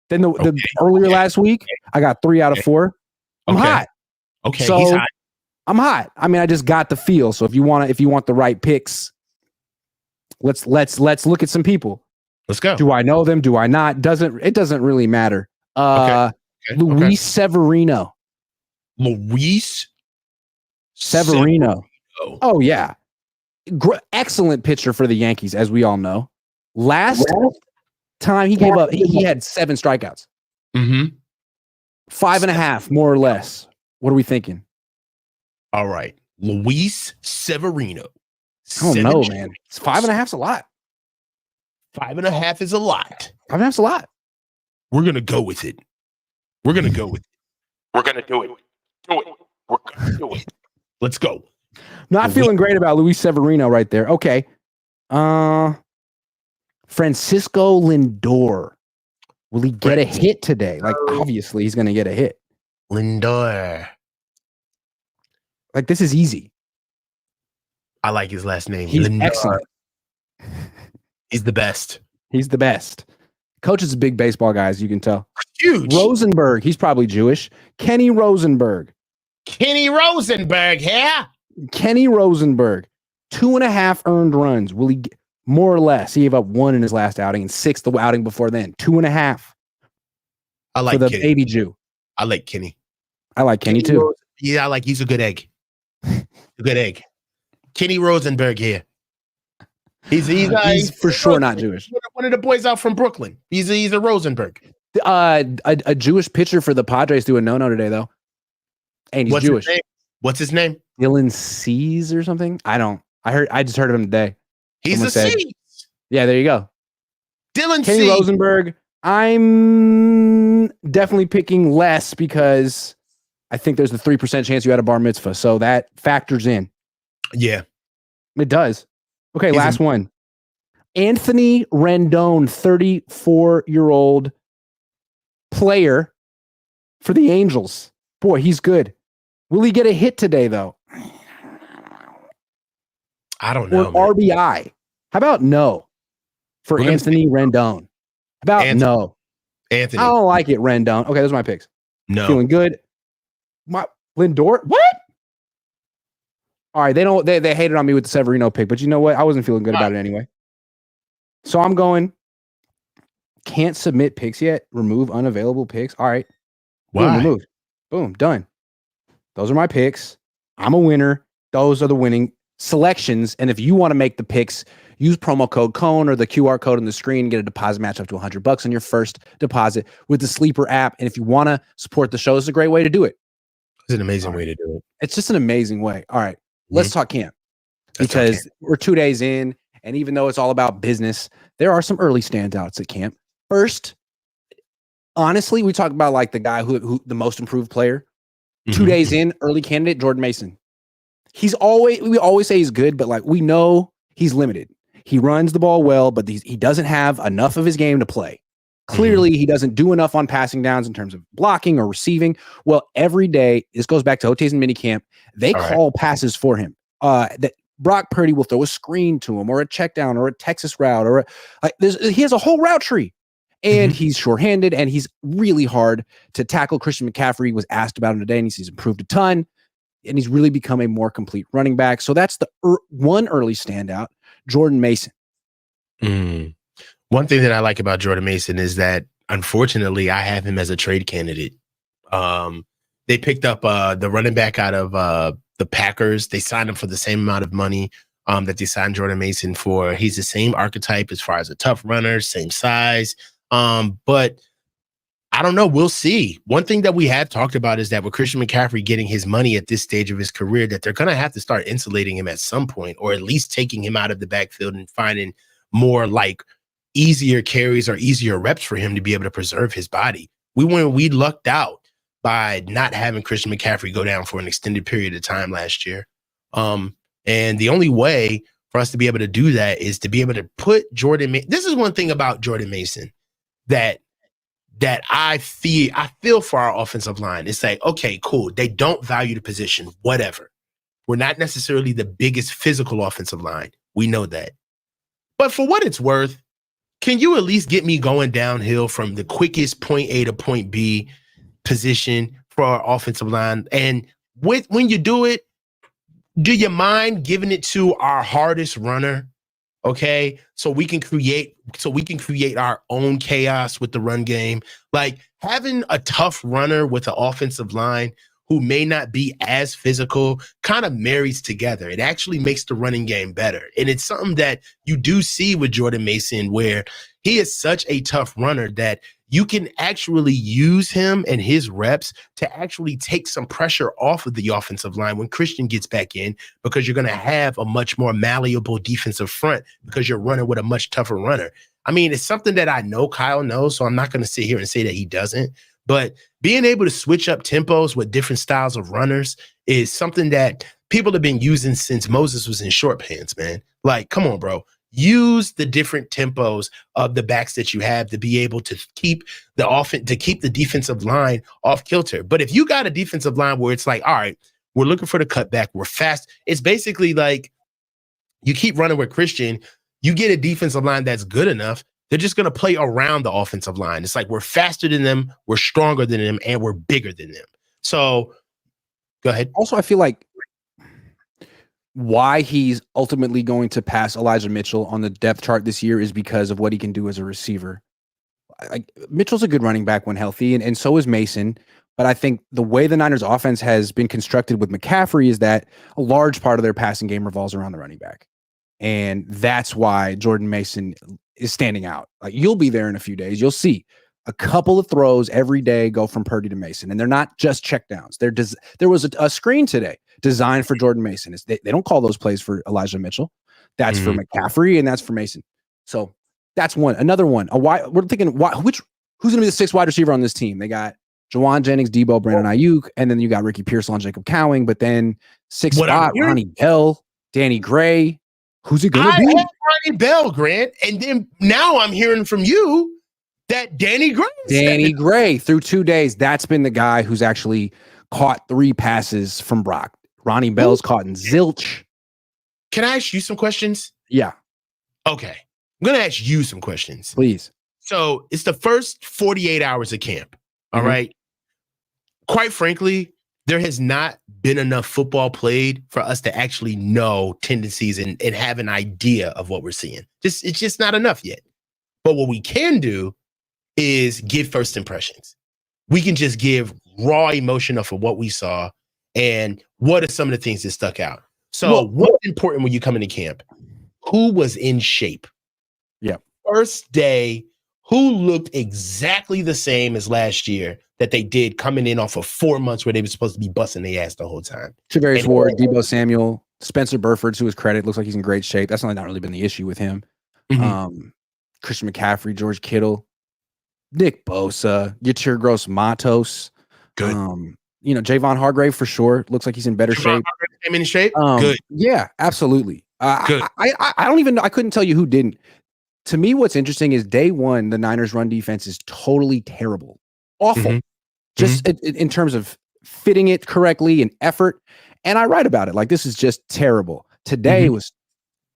Then the earlier last week, I got 3 out of 4. I'm hot. Okay, so he's hot. I'm hot. I mean, I just got the feel. So if you want the right picks, let's look at some people. Let's go. Do I know them? Do I not? It doesn't really matter. Luis Severino. Luis Severino. Oh yeah. Excellent pitcher for the Yankees, as we all know. Last time he gave up, he had 7 strikeouts. 5.5, more or less. What are we thinking? All right. Luis Severino. I don't know, man. 5.5's a lot. 5.5 is a lot. 5.5's a lot. We're going to go with it. We're going to do it. We're going to do it. We're going to do it. Let's go. Not feeling great about Luis Severino right there. Okay. Francisco Lindor. Will he get a hit today? Like, obviously, he's going to get a hit. Lindor. Like, this is easy. I like his last name. He's Lindor. excellent. He's the best. He's the best. Coach is a big baseball guy, as you can tell. Huge. Rosenberg. He's probably Jewish. Kenny Rosenberg. Kenny Rosenberg, yeah? Kenny Rosenberg. 2.5 earned runs. Will he get, more or less? He gave up 1 in his last outing and 6 the outing before then. 2.5. I like for the Kenny. baby Jew. I like Kenny. I like Kenny too. Yeah, he's a good egg. A good egg. Kenny Rosenberg here. He's for sure not Jewish. One of the boys out from Brooklyn. He's a Rosenberg. A Jewish pitcher for the Padres doing no today though, and he's Jewish. What's his name? Dylan Cease or something. I just heard of him today. He's a Cease. Yeah, there you go. Dylan Kenny Cease. Rosenberg. I'm definitely picking less because I think there's the 3% chance you had a bar mitzvah, so that factors in. Yeah, it does. Okay, last one. Anthony Rendon, 34-year-old player for the Angels. Boy, he's good. Will he get a hit today, though? I don't know. Or RBI. How about no for Anthony Rendon? How about no? Anthony. I don't like it, Rendon. Okay, those are my picks. No. Feeling good. Lindor? What? All right, they hated on me with the Severino pick, but you know what? I wasn't feeling good about it anyway. So I'm going, can't submit picks yet. Remove unavailable picks. All right. Why? Boom, removed. Boom, done. Those are my picks. I'm a winner. Those are the winning selections. And if you want to make the picks, use promo code Cohn or the QR code on the screen, get a deposit match up to $100 on your first deposit with the Sleeper app. And if you want to support the show, it's a great way to do it. It's an amazing way to do it. It's just an amazing way. All right. Let's talk camp because we're 2 days in. And even though it's all about business, there are some early standouts at camp. First, honestly, we talk about like the guy who the most improved player. 2 days in, early candidate, Jordan Mason. We always say he's good, but like we know he's limited. He runs the ball well, but he doesn't have enough of his game to play. Clearly, he doesn't do enough on passing downs in terms of blocking or receiving. Well, every day, this goes back to OTAs and minicamp, they call passes for him. That Brock Purdy will throw a screen to him or a check down or a Texas route or he has a whole route tree. And he's shorthanded and he's really hard to tackle. Christian McCaffrey was asked about him today and he's improved a ton and he's really become a more complete running back. So that's the one early standout, Jordan Mason. One thing that I like about Jordan Mason is that, unfortunately, I have him as a trade candidate. They picked up the running back out of the Packers. They signed him for the same amount of money that they signed Jordan Mason for. He's the same archetype as far as a tough runner, same size. But I don't know. We'll see. One thing that we have talked about is that with Christian McCaffrey getting his money at this stage of his career, that they're going to have to start insulating him at some point, or at least taking him out of the backfield and finding more like easier carries or easier reps for him to be able to preserve his body. We lucked out by not having Christian McCaffrey go down for an extended period of time last year. And the only way for us to be able to do that is to be able to put Jordan Mason. This is one thing about Jordan Mason that I feel for our offensive line. It's like, okay, cool. They don't value the position, whatever. We're not necessarily the biggest physical offensive line. We know that. But for what it's worth, can you at least get me going downhill from the quickest point A to point B position for our offensive line? And when you do it, do you mind giving it to our hardest runner? Okay, so we can create our own chaos with the run game. Like having a tough runner with an offensive line who may not be as physical kind of marries together. It actually makes the running game better. And it's something that you do see with Jordan Mason, where he is such a tough runner that you can actually use him and his reps to actually take some pressure off of the offensive line when Christian gets back in, because you're going to have a much more malleable defensive front because you're running with a much tougher runner. I mean, it's something that I know Kyle knows, so I'm not going to sit here and say that he doesn't. But being able to switch up tempos with different styles of runners is something that people have been using since Moses was in short pants, man. Like, come on, bro. Use the different tempos of the backs that you have to be able to keep the defensive line off kilter. But if you got a defensive line where it's like, all right, we're looking for the cutback, we're fast. It's basically like you keep running with Christian, you get a defensive line that's good enough, they're just going to play around the offensive line. It's like we're faster than them, we're stronger than them, and we're bigger than them. So go ahead. Also, I feel like why he's ultimately going to pass Elijah Mitchell on the depth chart this year is because of what he can do as a receiver. Like Mitchell's a good running back when healthy, and so is Mason. But I think the way the Niners offense has been constructed with McCaffrey is that a large part of their passing game revolves around the running back. And that's why Jordan Mason is standing out. Like you'll be there in a few days. You'll see a couple of throws every day go from Purdy to Mason. And they're not just checkdowns. There was a screen today designed for Jordan Mason. They don't call those plays for Elijah Mitchell. That's for McCaffrey and that's for Mason. So that's one. Another one. We're thinking who's going to be the sixth wide receiver on this team? They got Jawan Jennings, Debo, Brandon Aiyuk, and then you got Ricky Pearsall, Jacob Cowing. But then sixth spot, Ronnie Bell, Danny Gray. Who's it going to be? Ronnie Bell, Grant. And then now I'm hearing from you that Danny Gray through 2 days, that's been the guy who's actually caught 3 passes from Brock. Ronnie Bell's caught in zilch. Can I ask you some questions? Yeah. Okay. I'm going to ask you some questions. Please. So it's the first 48 hours of camp. All right. Quite frankly, there has not been enough football played for us to actually know tendencies and have an idea of what we're seeing. It's just not enough yet. But what we can do is give first impressions. We can just give raw emotion of what we saw and what are some of the things that stuck out. So what's important when you come into camp? Who was in shape? Yeah. First day, who looked exactly the same as last year that they did coming in off of 4 months where they were supposed to be busting their ass the whole time? Travarius Ward, Deebo Samuel, Spencer Burford, to his credit, looks like he's in great shape. That's not really been the issue with him. Christian McCaffrey, George Kittle, Nick Bosa, Yetur Gross-Matos. Good. Javon Hargrave for sure. Looks like he's in better shape. Came in shape? Good. Yeah, absolutely. Good. I don't even know. I couldn't tell you who didn't. To me, what's interesting is day one, the Niners' run defense is totally terrible. Awful. Just in terms of fitting it correctly and effort. And I write about it. Like, this is just terrible. Today was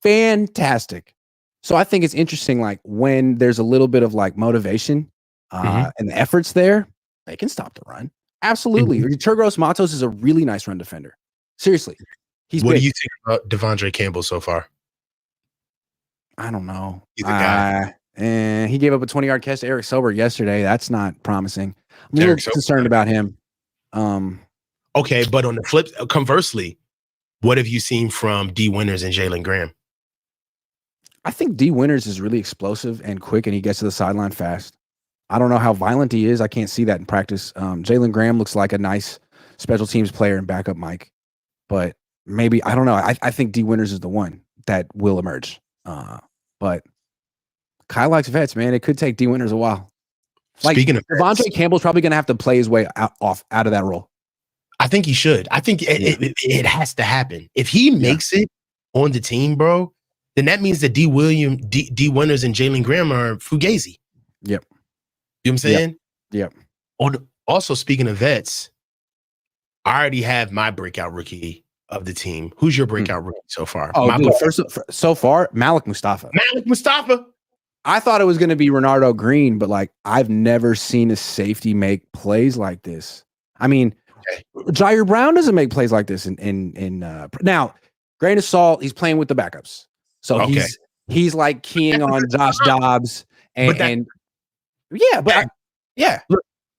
fantastic. So I think it's interesting, like, when there's a little bit of like motivation and the efforts there, they can stop the run. Absolutely. Yetur Gross-Matos is a really nice run defender. Seriously. What do you think about Devondre Campbell so far? I don't know. He's a guy. And he gave up a 20-yard catch to Eric Silver yesterday. That's not promising. I'm a little concerned about him. Okay, but on the flip, conversely, what have you seen from D. Winters and Jalen Graham? I think D. Winters is really explosive and quick, and he gets to the sideline fast. I don't know how violent he is. I can't see that in practice. Jalen Graham looks like a nice special teams player and backup Mike, but maybe, I don't know. I think D. Winters is the one that will emerge. But Kyle likes vets, man. It could take D. Winters a while. Like, speaking of Devondre Campbell's probably going to have to play his way out of that role. I think he should. I think it has to happen. If he makes it on the team, bro, then that means that D. Winters and Jalen Graham are fugazi. Yep. You know what I'm saying? Yep. Also, speaking of vets, I already have my breakout rookie of the team. Who's your breakout rookie so far? So far, Malik Mustafa. Malik Mustafa. I thought it was going to be Renardo Green, but like, I've never seen a safety make plays like this. I mean, Jair Brown doesn't make plays like this. Now, grain of salt, he's playing with the backups, so he's like keying on Josh Dobbs Look,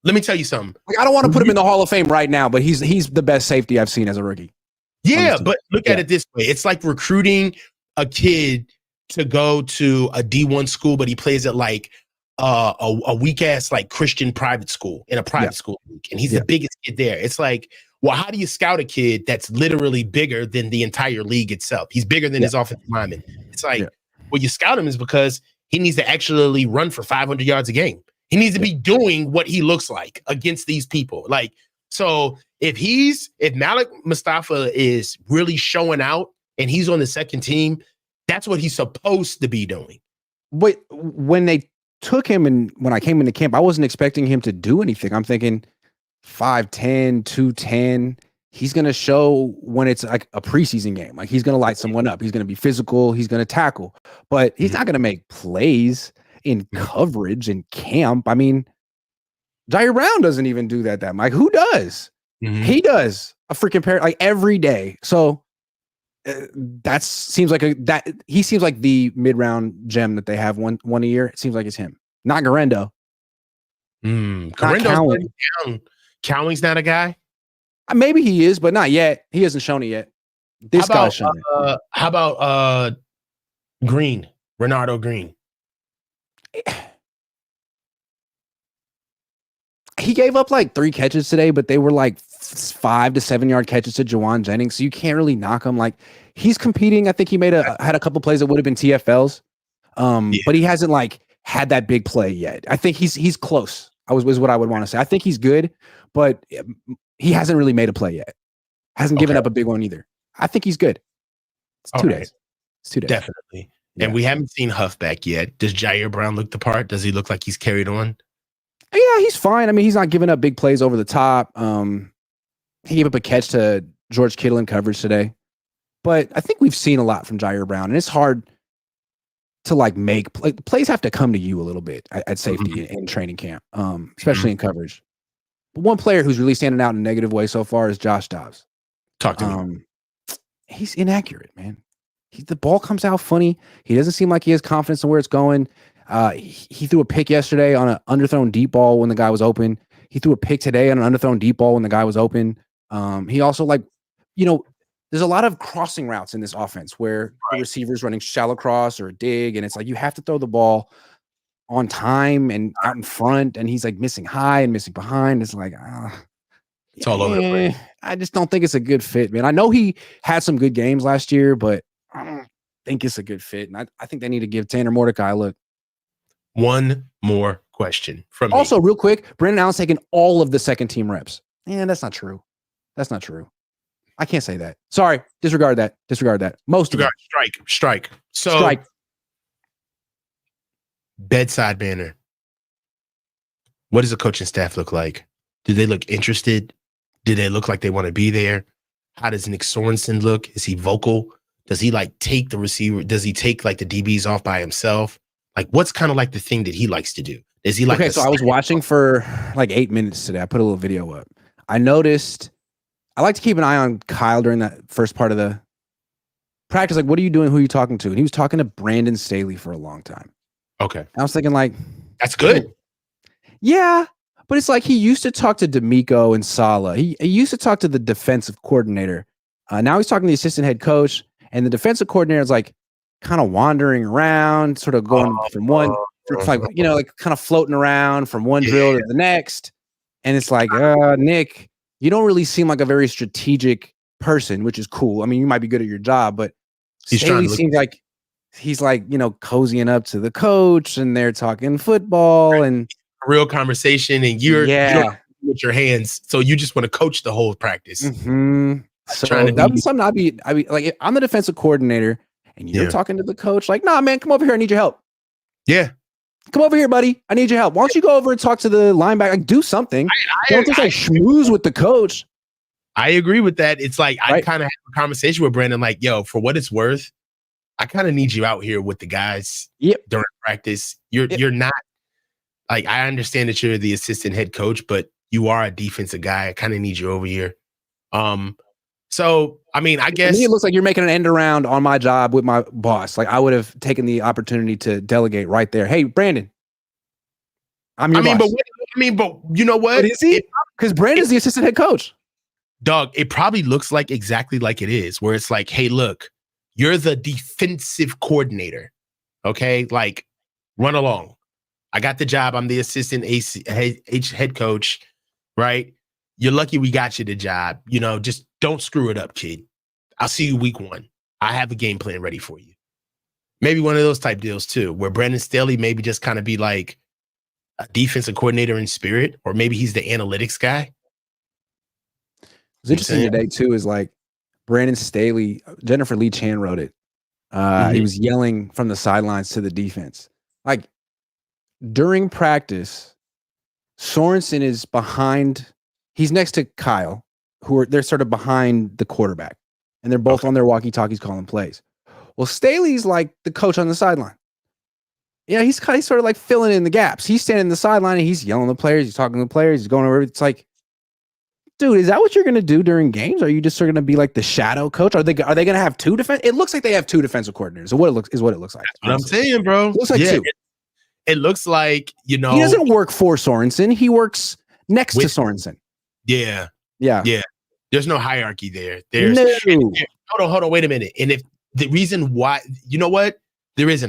let me tell you something. Like, I don't want to put him in the Hall of Fame right now, but he's the best safety I've seen as a rookie. Yeah, but look at it this way. It's like recruiting a kid to go to a D1 school, but he plays at like a weak ass like Christian private school in a private school league, and he's the biggest kid there. It's like, well, how do you scout a kid that's literally bigger than the entire league itself? He's bigger than his offensive lineman. It's like, well, you scout him is because he needs to actually run for 500 yards a game. He needs to be doing what he looks like against these people. Like, so if Malik Mustafa is really showing out and he's on the second team, that's what he's supposed to be doing. But when they took him and when I came into camp, I wasn't expecting him to do anything. I'm thinking 5'10", 210. He's going to show when it's like a preseason game. Like, he's going to light someone up. He's going to be physical. He's going to tackle. But he's not going to make plays in coverage in camp. I mean, Jair Brown doesn't even do that much. Who does? He does a freaking pair like every day. So he seems like the mid-round gem that they have one a year. It seems like it's him, not Garendo. Garendo's down. Cowing's not a guy. Maybe he is, but not yet. He hasn't shown it yet. This guy's shown it. How about Green, Renardo Green? He gave up like 3 catches today, but they were like 5 to 7 yard catches to Jawan Jennings. So you can't really knock him. Like, he's competing. I think he had a couple plays that would have been TFLs. But he hasn't like had that big play yet. I think he's close. Was what I would want to say. I think he's good, but he hasn't really made a play yet. Hasn't given up a big one either. I think he's good. It's 2 days. It's 2 days. Definitely. Yeah. And we haven't seen Huff back yet. Does Jair Brown look the part? Does he look like he's carried on? Yeah, he's fine. I mean, he's not giving up big plays over the top. He gave up a catch to George Kittle in coverage today. But I think we've seen a lot from Jair Brown, and it's hard. to like make plays have to come to you a little bit at safety in training camp, especially in coverage. But one player who's really standing out in a negative way so far is Josh Dobbs. Talk to me. He's inaccurate, man. The ball comes out funny. He doesn't seem like he has confidence in where it's going. He threw a pick yesterday on an underthrown deep ball when the guy was open. He threw a pick today on an underthrown deep ball when the guy was open. He also there's a lot of crossing routes in this offense where the receiver's running shallow cross or a dig, and it's like you have to throw the ball on time and out in front, and he's like missing high and missing behind. It's like, it's all over the place. I just don't think it's a good fit, man. I know he had some good games last year, but I don't think it's a good fit. And I think they need to give Tanner Mordecai a look. One more question from me. Also, real quick, Brandon Allen's taking all of the second team reps. That's not true. That's not true. I can't say that. Sorry. Disregard that. Most of it. Strike. So Strike. Bedside banner. What does the coaching staff look like? Do they look interested? Do they look like they want to be there? How does Nick Sorensen look? Is he vocal? Does he like take the receiver? Does he take like the DBs off by himself? Like, what's kind of like the thing that he likes to do? Is he like? Okay, so I was watching for like 8 minutes today. I put a little video up. I noticed. I like to keep an eye on Kyle during that first part of the practice. Like, what are you doing? Who are you talking to? And he was talking to Brandon Staley for a long time. Okay. And I was thinking, like, that's good. Yeah, but it's like he used to talk to D'Amico and Saleh. He used to talk to the defensive coordinator. Now he's talking to the assistant head coach, and the defensive coordinator is like kind of wandering around, sort of going from one, like kind of floating around from one drill to the next. And it's like, Nick, you don't really seem like a very strategic person, which is cool. I mean, you might be good at your job, but Staley seems like he's like, cozying up to the coach, and they're talking football and a real conversation, and you're with your hands, so you just want to coach the whole practice. Mm-hmm. So that was something I'd be like, if I'm the defensive coordinator and you're talking to the coach, like, nah, man, come over here. I need your help. Yeah. Come over here, buddy. I need your help. Why don't you go over and talk to the linebacker? Like, do something. Don't just like schmooze with the coach. I agree with that. It's like, I kind of have a conversation with Brandon, like, yo, for what it's worth, I kind of need you out here with the guys during practice. You're not like, I understand that you're the assistant head coach, but you are a defensive guy. I kind of need you over here. So, I mean, I guess it looks like you're making an end around on my job with my boss. Like, I would have taken the opportunity to delegate right there. Hey, Brandon, I'm your boss. But you know what? But is he? Because Brandon's the assistant head coach. Dog, it probably looks like exactly like it is, where it's like, hey, look, you're the defensive coordinator. Okay, like, run along. I got the job. I'm the assistant head coach, right? You're lucky we got you the job. Just don't screw it up, kid. I'll see you week 1. I have a game plan ready for you. Maybe one of those type deals too, where Brandon Staley maybe just kind of be like a defensive coordinator in spirit, or maybe he's the analytics guy. It's interesting today too, is like Brandon Staley, Jennifer Lee Chan wrote it. He was yelling from the sidelines to the defense. Like, during practice, Sorensen is behind. He's next to Kyle, they're sort of behind the quarterback, and they're both on their walkie-talkies calling plays. Well, Staley's like the coach on the sideline. Yeah, he's sort of like filling in the gaps. He's standing in the sideline and he's yelling at the players. He's talking to the players. He's going over. It's like, dude, is that what you're going to do during games? Are you just sort of going to be like the shadow coach? Are they going to have two defense? It looks like they have two defensive coordinators. So what it looks like. That's what I'm saying, bro. It looks like two. It looks like, he doesn't work for Sorensen. He works next to Sorensen. Yeah. There's no hierarchy there. Hold on. Wait a minute. And if the reason why, you know what? There is a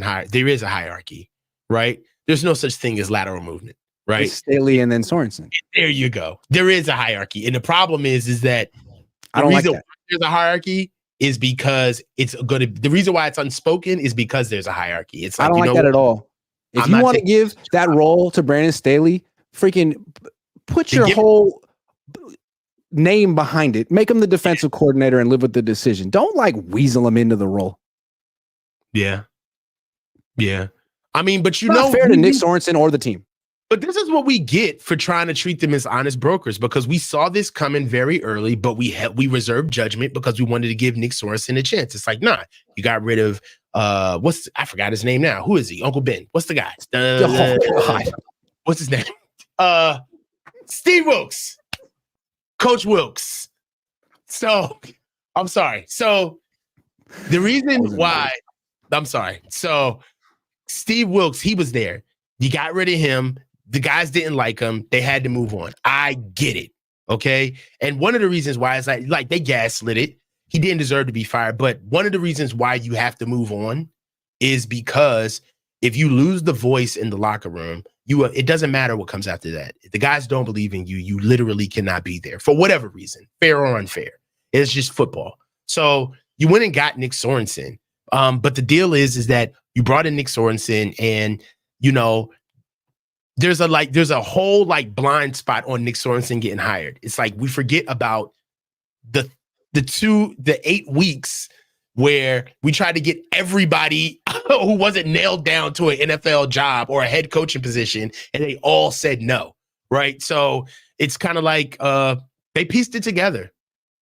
hierarchy, right? There's no such thing as lateral movement, right? It's Staley and then Sorensen. There you go. There is a hierarchy. And the problem is that I don't like that. There's a hierarchy is because the reason why it's unspoken is because there's a hierarchy. It's like, I don't like that at all. If you want to give that role to Brandon Staley, freaking put your whole name behind it. Make him the defensive coordinator and live with the decision. Don't like weasel him into the role. Yeah. I mean, but not fair to Nick Sorensen or the team. But this is what we get for trying to treat them as honest brokers, because we saw this coming very early, but we reserved judgment because we wanted to give Nick Sorensen a chance. It's like, nah, you got rid of I forgot his name now. Who is he? Uncle Ben. What's the guy? What's his name? Steve Wilkes. Coach Wilkes. So I'm sorry. So the reason why So Steve Wilkes, he was there. You got rid of him. The guys didn't like him. They had to move on. I get it. Okay. And one of the reasons why is like they gaslit it. He didn't deserve to be fired. But one of the reasons why you have to move on is because if you lose the voice in the locker room, it doesn't matter what comes after that. If the guys don't believe in you, you literally cannot be there for whatever reason, fair or unfair. It's just football. So you went and got Nick Sorensen. But the deal is that you brought in Nick Sorensen, and there's a whole blind spot on Nick Sorensen getting hired. It's like we forget about the 8 weeks where we tried to get everybody who wasn't nailed down to an NFL job or a head coaching position, and they all said no, right? So it's kind of like they pieced it together.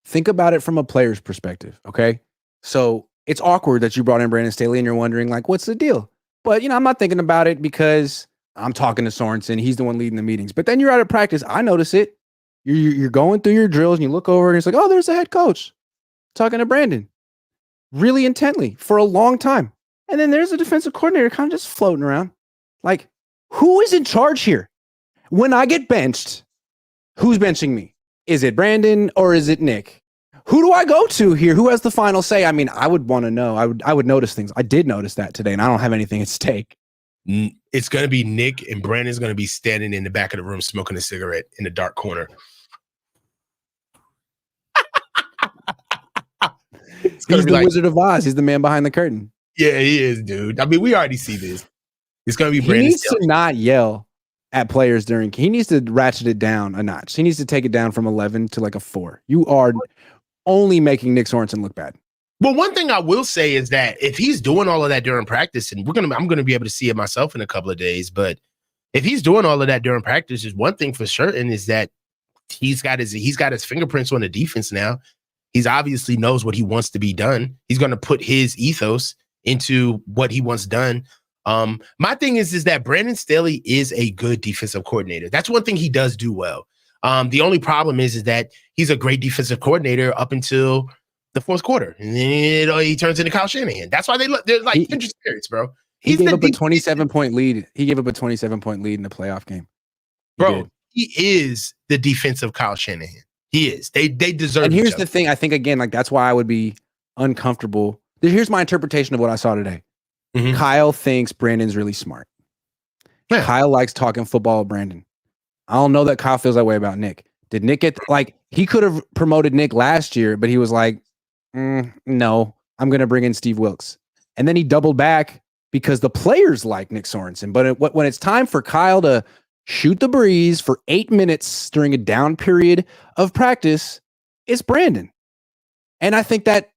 Think about it from a player's perspective, okay? So it's awkward that you brought in Brandon Staley and you're wondering, what's the deal? But, I'm not thinking about it because I'm talking to Sorensen. He's the one leading the meetings. But then you're out of practice. I notice it. You're going through your drills and you look over and it's like, oh, there's the head coach talking to Brandon really intently for a long time. And then there's a defensive coordinator kind of just floating around. Like, who is in charge here? When I get benched, who's benching me? Is it Brandon or is it Nick? Who do I go to here? Who has the final say? I mean, I would want to know. I would notice things. I did notice that today, and I don't have anything at stake. It's going to be Nick, and Brandon's going to be standing in the back of the room smoking a cigarette in the dark corner. He's the Wizard of Oz. He's the man behind the curtain. Yeah, he is, dude. I mean, we already see this. It's going to be Brandon. He needs to not yell at players he needs to ratchet it down a notch. He needs to take it down from 11 to a 4. You are only making Nick Sorensen look bad. Well, one thing I will say is that if he's doing all of that during practice, and I'm gonna be able to see it myself in a couple of days, but if he's doing all of that during practice, is one thing for certain is that he's got his fingerprints on the defense now. He's obviously knows what he wants to be done. He's gonna put his ethos into what he wants done. My thing is that Brandon Staley is a good defensive coordinator. That's one thing he does do well. The only problem is that he's a great defensive coordinator up until the fourth quarter, and then he turns into Kyle Shanahan. That's why they're like kindred spirits, bro. He gave up a 27-point lead. He gave up a 27-point lead in the playoff game, bro. He is the defensive Kyle Shanahan. He is. They deserve. And here's the thing. I think again, that's why I would be uncomfortable. Here's my interpretation of what I saw today. Mm-hmm. Kyle thinks Brandon's really smart. Yeah. Kyle likes talking football with Brandon. I don't know that Kyle feels that way about Nick. Did Nick get he could have promoted Nick last year, but he was like, no, I'm going to bring in Steve Wilkes. And then he doubled back because the players like Nick Sorensen. But when it's time for Kyle to shoot the breeze for 8 minutes during a down period of practice, it's Brandon. And I think that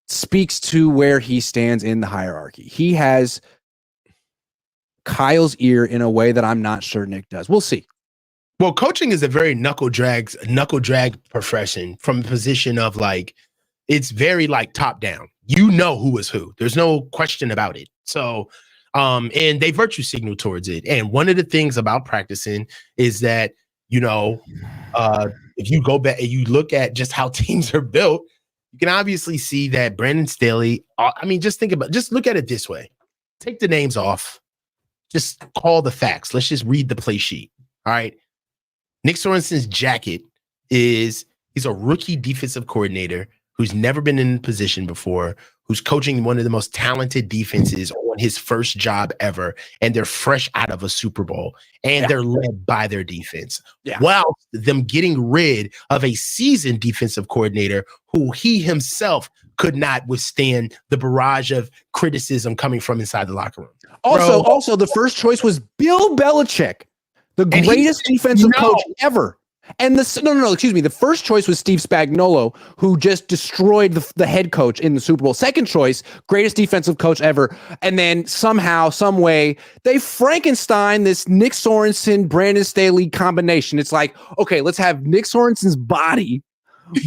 speaks to where he stands in the hierarchy. He has Kyle's ear in a way that I'm not sure Nick does. We'll see. Well, coaching is a very knuckle drag profession from a position of it's very top down. You know who is who. There's no question about it. So, and they virtue signal towards it. And one of the things about practicing is that, if you go back and you look at just how teams are built, you can obviously see that Brandon Staley, just look at it this way. Take the names off. Just call the facts. Let's just read the play sheet. All right. Nick Sorensen's jacket he's a rookie defensive coordinator who's never been in a position before, who's coaching one of the most talented defenses on his first job ever, and they're fresh out of a Super Bowl, and they're led by their defense. Yeah. While them getting rid of a seasoned defensive coordinator who he himself could not withstand the barrage of criticism coming from inside the locker room. Also, the first choice was Bill Belichick, the greatest defensive coach ever. And no, excuse me. The first choice was Steve Spagnuolo, who just destroyed the head coach in the Super Bowl. Second choice, greatest defensive coach ever. And then somehow, some way, they Frankenstein this Nick Sorensen, Brandon Staley combination. It's like, okay, let's have Nick Sorensen's body,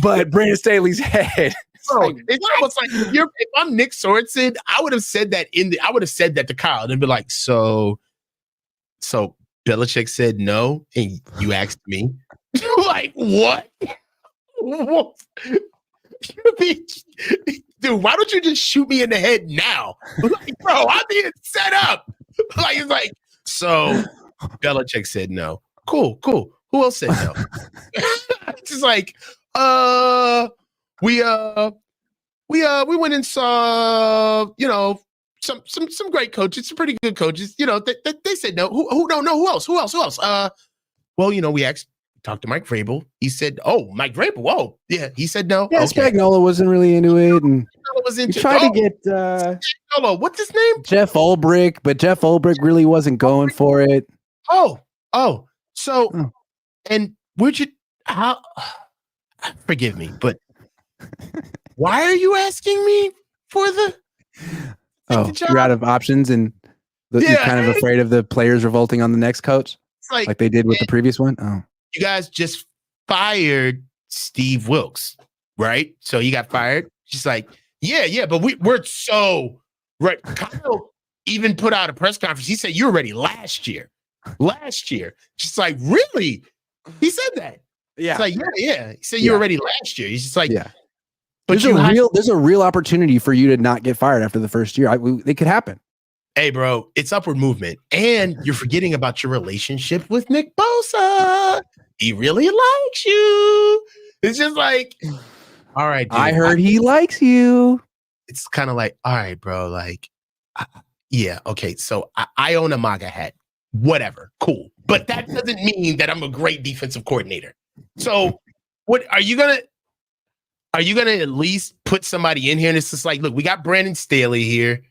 but Brandon Staley's head. Bro, it's almost like if I'm Nick Sorensen, I would have said that to Kyle and be like, so Belichick said no, and you asked me. Like, what? Dude, why don't you just shoot me in the head now? Like, bro, I'm being set up. Like, it's like, so Belichick said no. Cool. Who else said no? It's just like, we went and saw, some great coaches, some pretty good coaches. They said no. Who don't know? Who else? Well, we talked to Mike Vrabel. He said, "Oh, Mike Vrabel. Whoa, yeah." He said no. Yeah, okay. Spagnuolo wasn't really into it, and he tried to get what's his name? Jeff Ulbrich, but Jeff Ulbrich really wasn't going for it. And where'd you? How? Forgive me, but why are you asking me for the? You're out of options, and you're kind of afraid of the players revolting on the next coach, like they did with the previous one. Oh, you guys just fired Steve Wilkes, right? So he got fired. She's like, yeah, but we're so right. Kyle even put out a press conference. He said, "You were ready last year." She's like, "Really?" He said that. Yeah. It's like, yeah. He said you were ready last year. He's just like, yeah. But there's a real opportunity for you to not get fired after the first year. It could happen. Hey, bro, it's upward movement. And you're forgetting about your relationship with Nick Bosa. He really likes you. It's just like, all right, dude, I heard he likes you. It's kind of like, all right, bro, like, yeah, okay, so I own a MAGA hat. Whatever, cool. But that doesn't mean that I'm a great defensive coordinator. So what are you gonna at least put somebody in here? And it's just like, look, we got Brandon Staley here.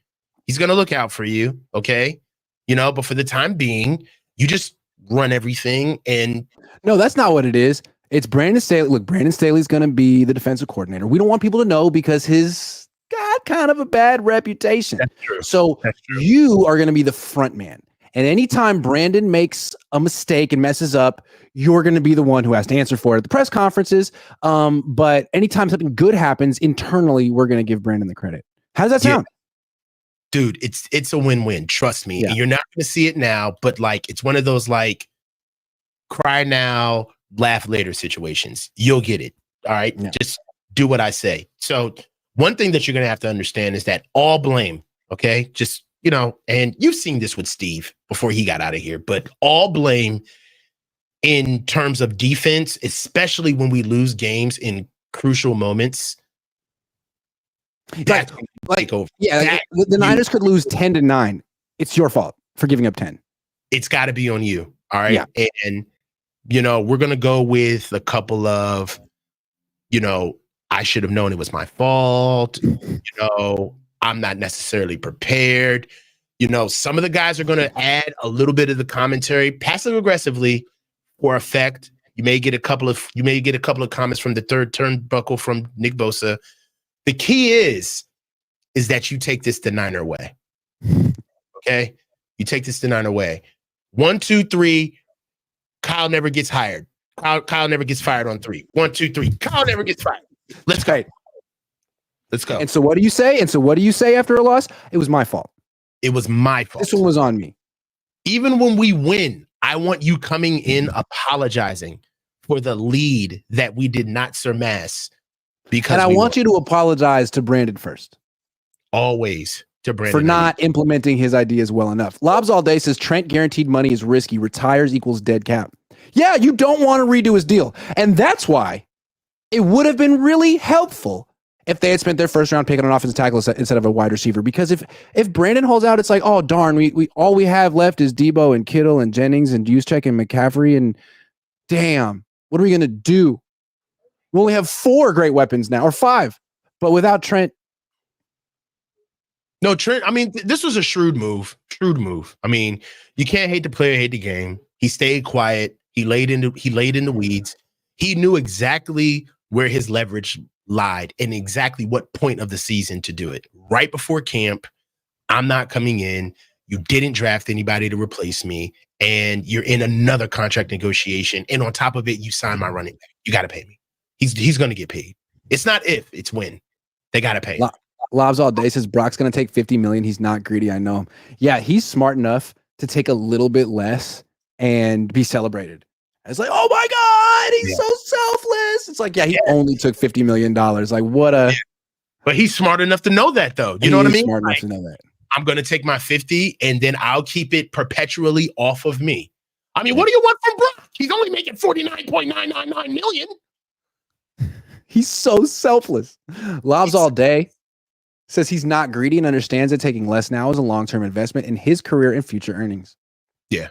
He's gonna look out for you, okay? But for the time being, you just run everything. And no, that's not what it is. It's Brandon Staley. Look, Brandon Staley's gonna be the defensive coordinator. We don't want people to know because he's got kind of a bad reputation. That's true. So you are gonna be the front man. And anytime Brandon makes a mistake and messes up, you're going to be the one who has to answer for it at the press conferences. But anytime something good happens internally, we're going to give Brandon the credit. How does that sound? Dude, it's a win-win. Trust me. Yeah. You're not going to see it now, but like it's one of those like cry now, laugh later situations. You'll get it. All right. Yeah. Just do what I say. So one thing that you're going to have to understand is that all blame. Okay. Just, and you've seen this with Steve before he got out of here, but all blame in terms of defense, especially when we lose games in crucial moments. The Niners could lose 10-9. It's your fault for giving up 10. It's got to be on you. All right. Yeah. And, we're going to go with a couple of, I should have known it was my fault. I'm not necessarily prepared. Some of the guys are going to add a little bit of the commentary passive aggressively for effect. You may get a couple of comments from the third turnbuckle from Nick Bosa. The key is that you take this the Niner way. Okay? You take this the Niner way. 1, 2, 3. Kyle never gets hired. Kyle never gets fired on 3. 1, 2, 3. Kyle never gets fired. Let's go. Let's go. And so what do you say? After a loss? It was my fault. It was my fault. This one was on me. Even when we win, I want you coming in apologizing for the lead that we did not surpass. And I want you to apologize to Brandon first. Always to Brandon. For not implementing his ideas well enough. Lobs All Day says Trent guaranteed money is risky. Retires equals dead cap. Yeah, you don't want to redo his deal. And that's why it would have been really helpful if they had spent their first round pick on an offensive tackle instead of a wide receiver. Because if Brandon holds out, it's like, oh darn, we all we have left is Debo and Kittle and Jennings and Juszczyk and McCaffrey, and damn, what are we gonna do? We only have 4 great weapons now, or 5, but without Trent. No, Trent, I mean, this was a shrewd move. I mean, you can't hate the player, hate the game. He stayed quiet. He laid in the weeds. He knew exactly where his leverage lied and exactly what point of the season to do it. Right before camp, I'm not coming in. You didn't draft anybody to replace me, and you're in another contract negotiation. And on top of it, you sign my running back. You got to pay me. He's going to get paid. It's not if, it's when. They got to pay. Lobs all day says Brock's going to take 50 million. He's not greedy. I know him. Yeah, he's smart enough to take a little bit less and be celebrated. It's like, oh my God, he's so selfless. It's like, yeah, he only took $50 million. Like, what a. But he's smart enough to know that, though. You know what I mean? Smart enough to know that. I'm going to take my 50 and then I'll keep it perpetually off of me. I mean, what do you want from Brock? He's only making $49.999 million. He's so selfless. Lobs all day says he's not greedy and understands that taking less now is a long-term investment in his career and future earnings. Yeah.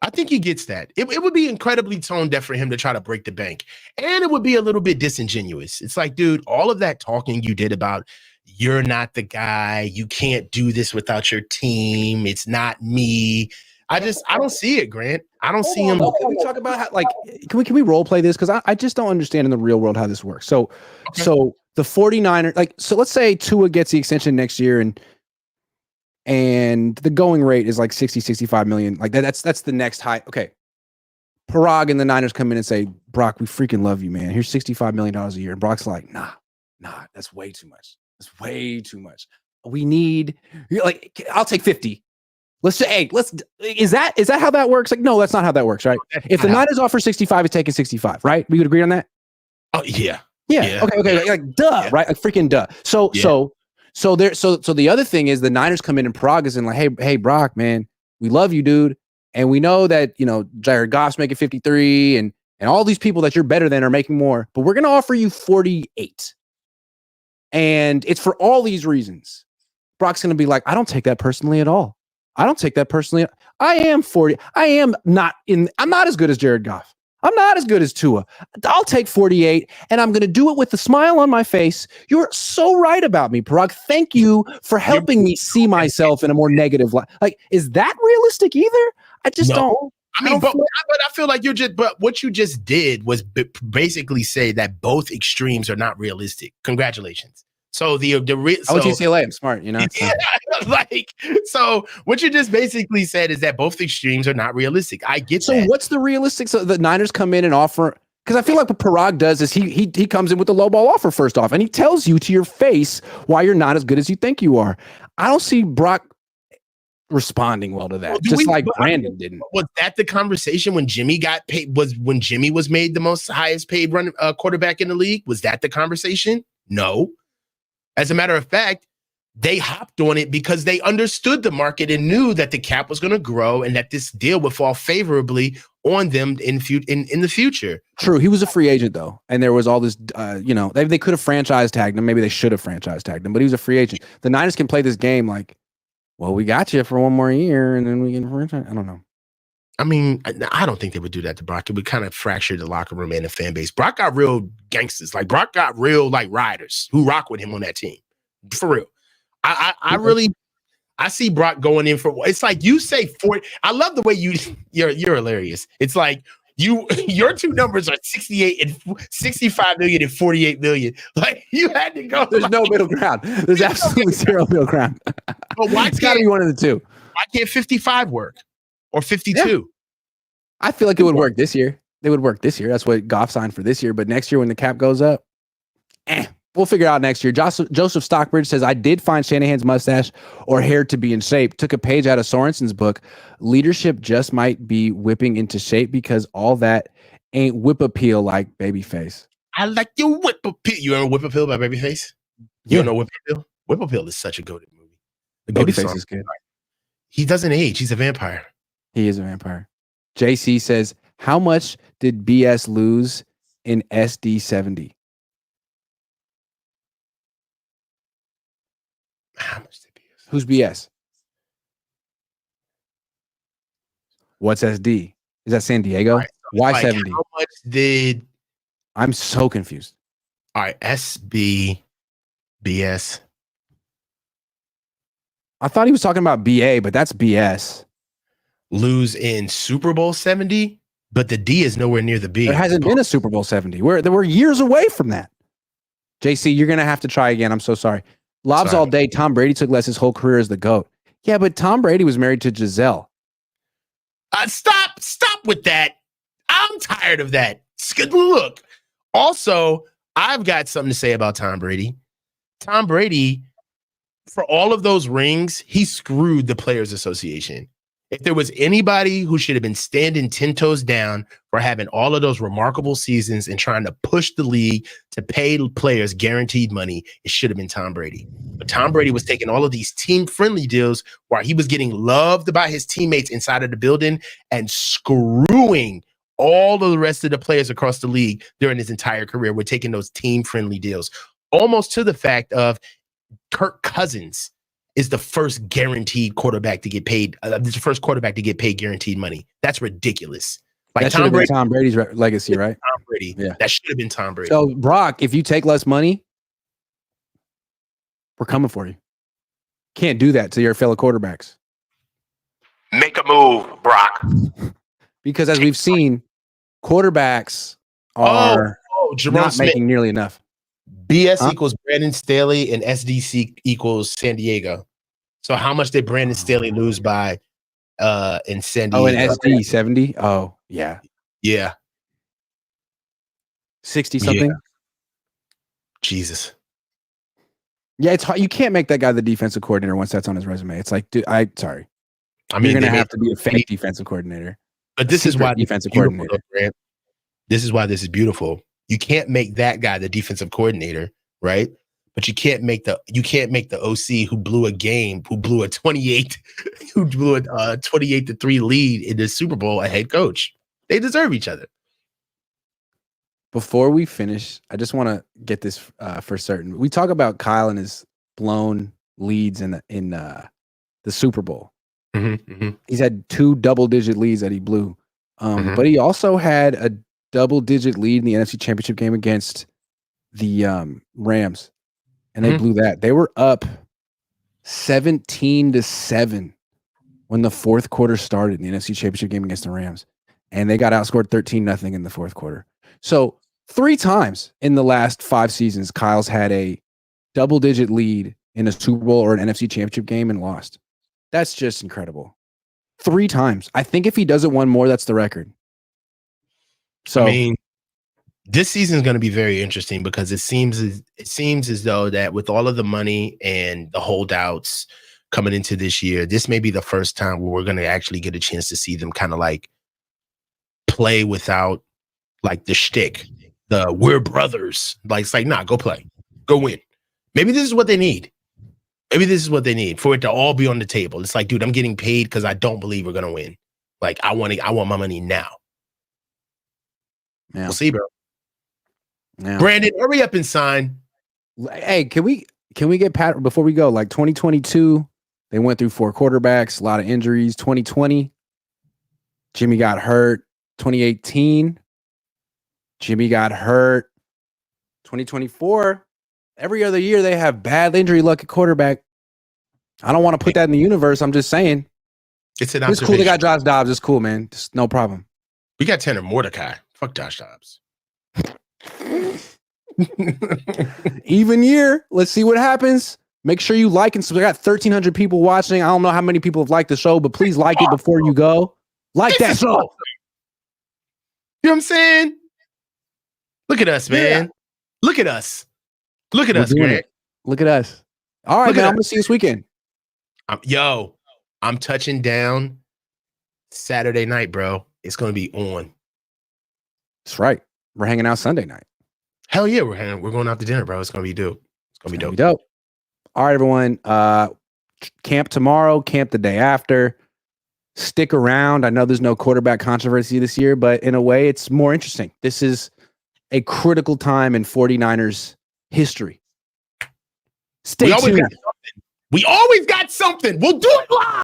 I think he gets that. It would be incredibly tone deaf for him to try to break the bank. And it would be a little bit disingenuous. It's like, dude, all of that talking you did about you're not the guy, you can't do this without your team, it's not me. I don't see it, Grant. I don't see him. Can we talk about how, like, can we role play this? Because I just don't understand in the real world how this works. So the 49ers, like, so let's say Tua gets the extension next year and the going rate is like 65 million. Like that's the next high. Okay. Parag and the Niners come in and say, Brock, we freaking love you, man. Here's $65 million a year. And Brock's like, nah, that's way too much. That's way too much. We need, like, I'll take 50. Let's say, is that how that works? Like, no, that's not how that works, right? If the Niners offer 65, it's taking 65, right? We would agree on that? Oh, yeah. Yeah. Okay. Like, duh, right? Like, freaking duh. So the other thing is the Niners come in and Parag is in like, hey, Brock, man, we love you, dude. And we know that, Jared Goff's making 53 and all these people that you're better than are making more, but we're going to offer you 48. And it's for all these reasons. Brock's going to be like, I don't take that personally at all. I don't take that personally. I am 40. I'm not as good as Jared Goff. I'm not as good as Tua. I'll take 48 and I'm going to do it with a smile on my face. You're so right about me, Parag. Thank you for helping me see myself in a more negative light. Like, is that realistic either? I just don't. I mean, but I feel like but what you just did was basically say that both extremes are not realistic. Congratulations. So I went to UCLA. I'm smart, Yeah, so what you just basically said is that both extremes are not realistic. I get that. So what's the realistic? So the Niners come in and offer, because I feel like what Parag does is he comes in with the low ball offer first off, and he tells you to your face why you're not as good as you think you are. I don't see Brock responding well to that, Brandon didn't. Was that the conversation when Jimmy got paid? When Jimmy was made the highest paid quarterback in the league? Was that the conversation? No. As a matter of fact, they hopped on it because they understood the market and knew that the cap was going to grow and that this deal would fall favorably on them in the future. True. He was a free agent, though. And there was all this, they could have franchise tagged him. Maybe they should have franchise tagged him, but he was a free agent. The Niners can play this game like, well, we got you for one more year and then we can franchise. I don't know. I mean, I don't think they would do that to Brock. It would kind of fracture the locker room and the fan base. Brock got real gangsters. Like, Brock got real, like, riders who rock with him on that team. For real. I see Brock going in for, it's like you say 40. I love the way you're hilarious. It's like your two numbers are 68 and 65 million and 48 million. Like, you had to go. There's no middle ground. There's absolutely zero middle ground. But why it's got to be one of the two. Why can't 55 work? Or 52. Yeah. I feel like it would work this year. They would work this year. That's what Goff signed for this year. But next year when the cap goes up, we'll figure it out next year. Joseph Stockbridge says, I did find Shanahan's mustache or hair to be in shape. Took a page out of Sorensen's book. Leadership just might be whipping into shape because all that ain't whip appeal like Babyface. I like your whip appeal. You ever Whip Appeal by Babyface? You don't know Whip Appeal? Whip Appeal is such a goated movie. The Babyface is good. He doesn't age. He's a vampire. He is a vampire. JC says, how much did BS lose in SD 70? How much did BS? Who's BS? What's SD? Is that San Diego? Right, so Why 70? How much did... I'm so confused. All right, SB, BS. I thought he was talking about BA, but that's BS. Lose in Super Bowl 70? But the D is nowhere near the B. There hasn't been a Super Bowl 70. We're years away from that. JC, you're going to have to try again. I'm so sorry. Lobs all day. Tom Brady took less his whole career as the GOAT. Yeah, but Tom Brady was married to Giselle. Stop with that. I'm tired of that. Look, also, I've got something to say about Tom Brady. Tom Brady, for all of those rings, he screwed the Players Association. If there was anybody who should have been standing 10 toes down for having all of those remarkable seasons and trying to push the league to pay players guaranteed money, it should have been Tom Brady. But Tom Brady was taking all of these team-friendly deals while he was getting loved by his teammates inside of the building and screwing all of the rest of the players across the league during his entire career. We're taking those team-friendly deals, almost to the fact of Kirk Cousins is the first guaranteed quarterback to get paid. The first quarterback to get paid guaranteed money. That's ridiculous. Like that should have been Tom Brady's legacy, right? Tom Brady. Yeah. That should have been Tom Brady. So, Brock, if you take less money, we're coming for you. Can't do that to your fellow quarterbacks. Make a move, Brock. Because as we've seen, quarterbacks are not making nearly enough. BS equals Brandon Staley and SDC equals San Diego. So how much did Brandon Staley lose by in San Diego? Oh, in SD 70? Oh, yeah. Yeah. 60 something? Yeah. Jesus. Yeah, it's hard. You can't make that guy the defensive coordinator once that's on his resume. It's like, dude, sorry. I mean, you're going to have to be a fake defensive coordinator. But this is why defensive coordinator. This is why this is beautiful. You can't make that guy the defensive coordinator, right? But you can't make the OC who blew a 28 to 3 lead in the Super Bowl a head coach. They deserve each other. Before we finish, I just want to get this for certain. We talk about Kyle and his blown leads in the Super Bowl. Mm-hmm, mm-hmm. He's had 2 double-digit leads that he blew, but he also had a double-digit lead in the NFC Championship game against the Rams, and they blew that. They were up 17-7 when the fourth quarter started in the NFC Championship game against the Rams, and they got outscored 13-0 in the fourth quarter. So 3 times in the last 5 seasons, Kyle's had a double-digit lead in a Super Bowl or an NFC Championship game and lost. That's just incredible. 3 times. I think if he does it one more, that's the record. So, I mean, this season is going to be very interesting because it seems as though that with all of the money and the holdouts coming into this year, this may be the first time where we're going to actually get a chance to see them kind of like play without like the shtick, the we're brothers. Like, it's like, nah, go play, go win. Maybe this is what they need. Maybe this is what they need for it to all be on the table. It's like, dude, I'm getting paid because I don't believe we're going to win. Like, I want my money now. Yeah. We'll see, bro. Yeah. Brandon, hurry up and sign. Hey, can we get Pat before we go? Like 2022, they went through 4 quarterbacks, a lot of injuries. 2020, Jimmy got hurt. 2018, Jimmy got hurt. 2024, every other year they have bad injury luck at quarterback. I don't want to put that in the universe. I'm just saying. It's an It's cool they got Josh Dobbs. It's cool, man. Just no problem. We got Tanner Mordecai. Fuck Josh Dobbs. Even year. Let's see what happens. Make sure you like and subscribe. We got 1,300 people watching. I don't know how many people have liked the show, but please like it before you go. Like that show. Awesome. You know what I'm saying? Look at us, man. Yeah. Look at us. Look at us, Greg. Look at us. All right, man. I'm going to see you this weekend. I'm touching down Saturday night, bro. It's going to be on. That's right. We're hanging out Sunday night. Hell yeah, we're going out to dinner, bro. It's going to be dope. It's going to be dope. All right, everyone. Camp tomorrow, camp the day after. Stick around. I know there's no quarterback controversy this year, but in a way, it's more interesting. This is a critical time in 49ers history. Stay tuned. We always got something. We'll do it live.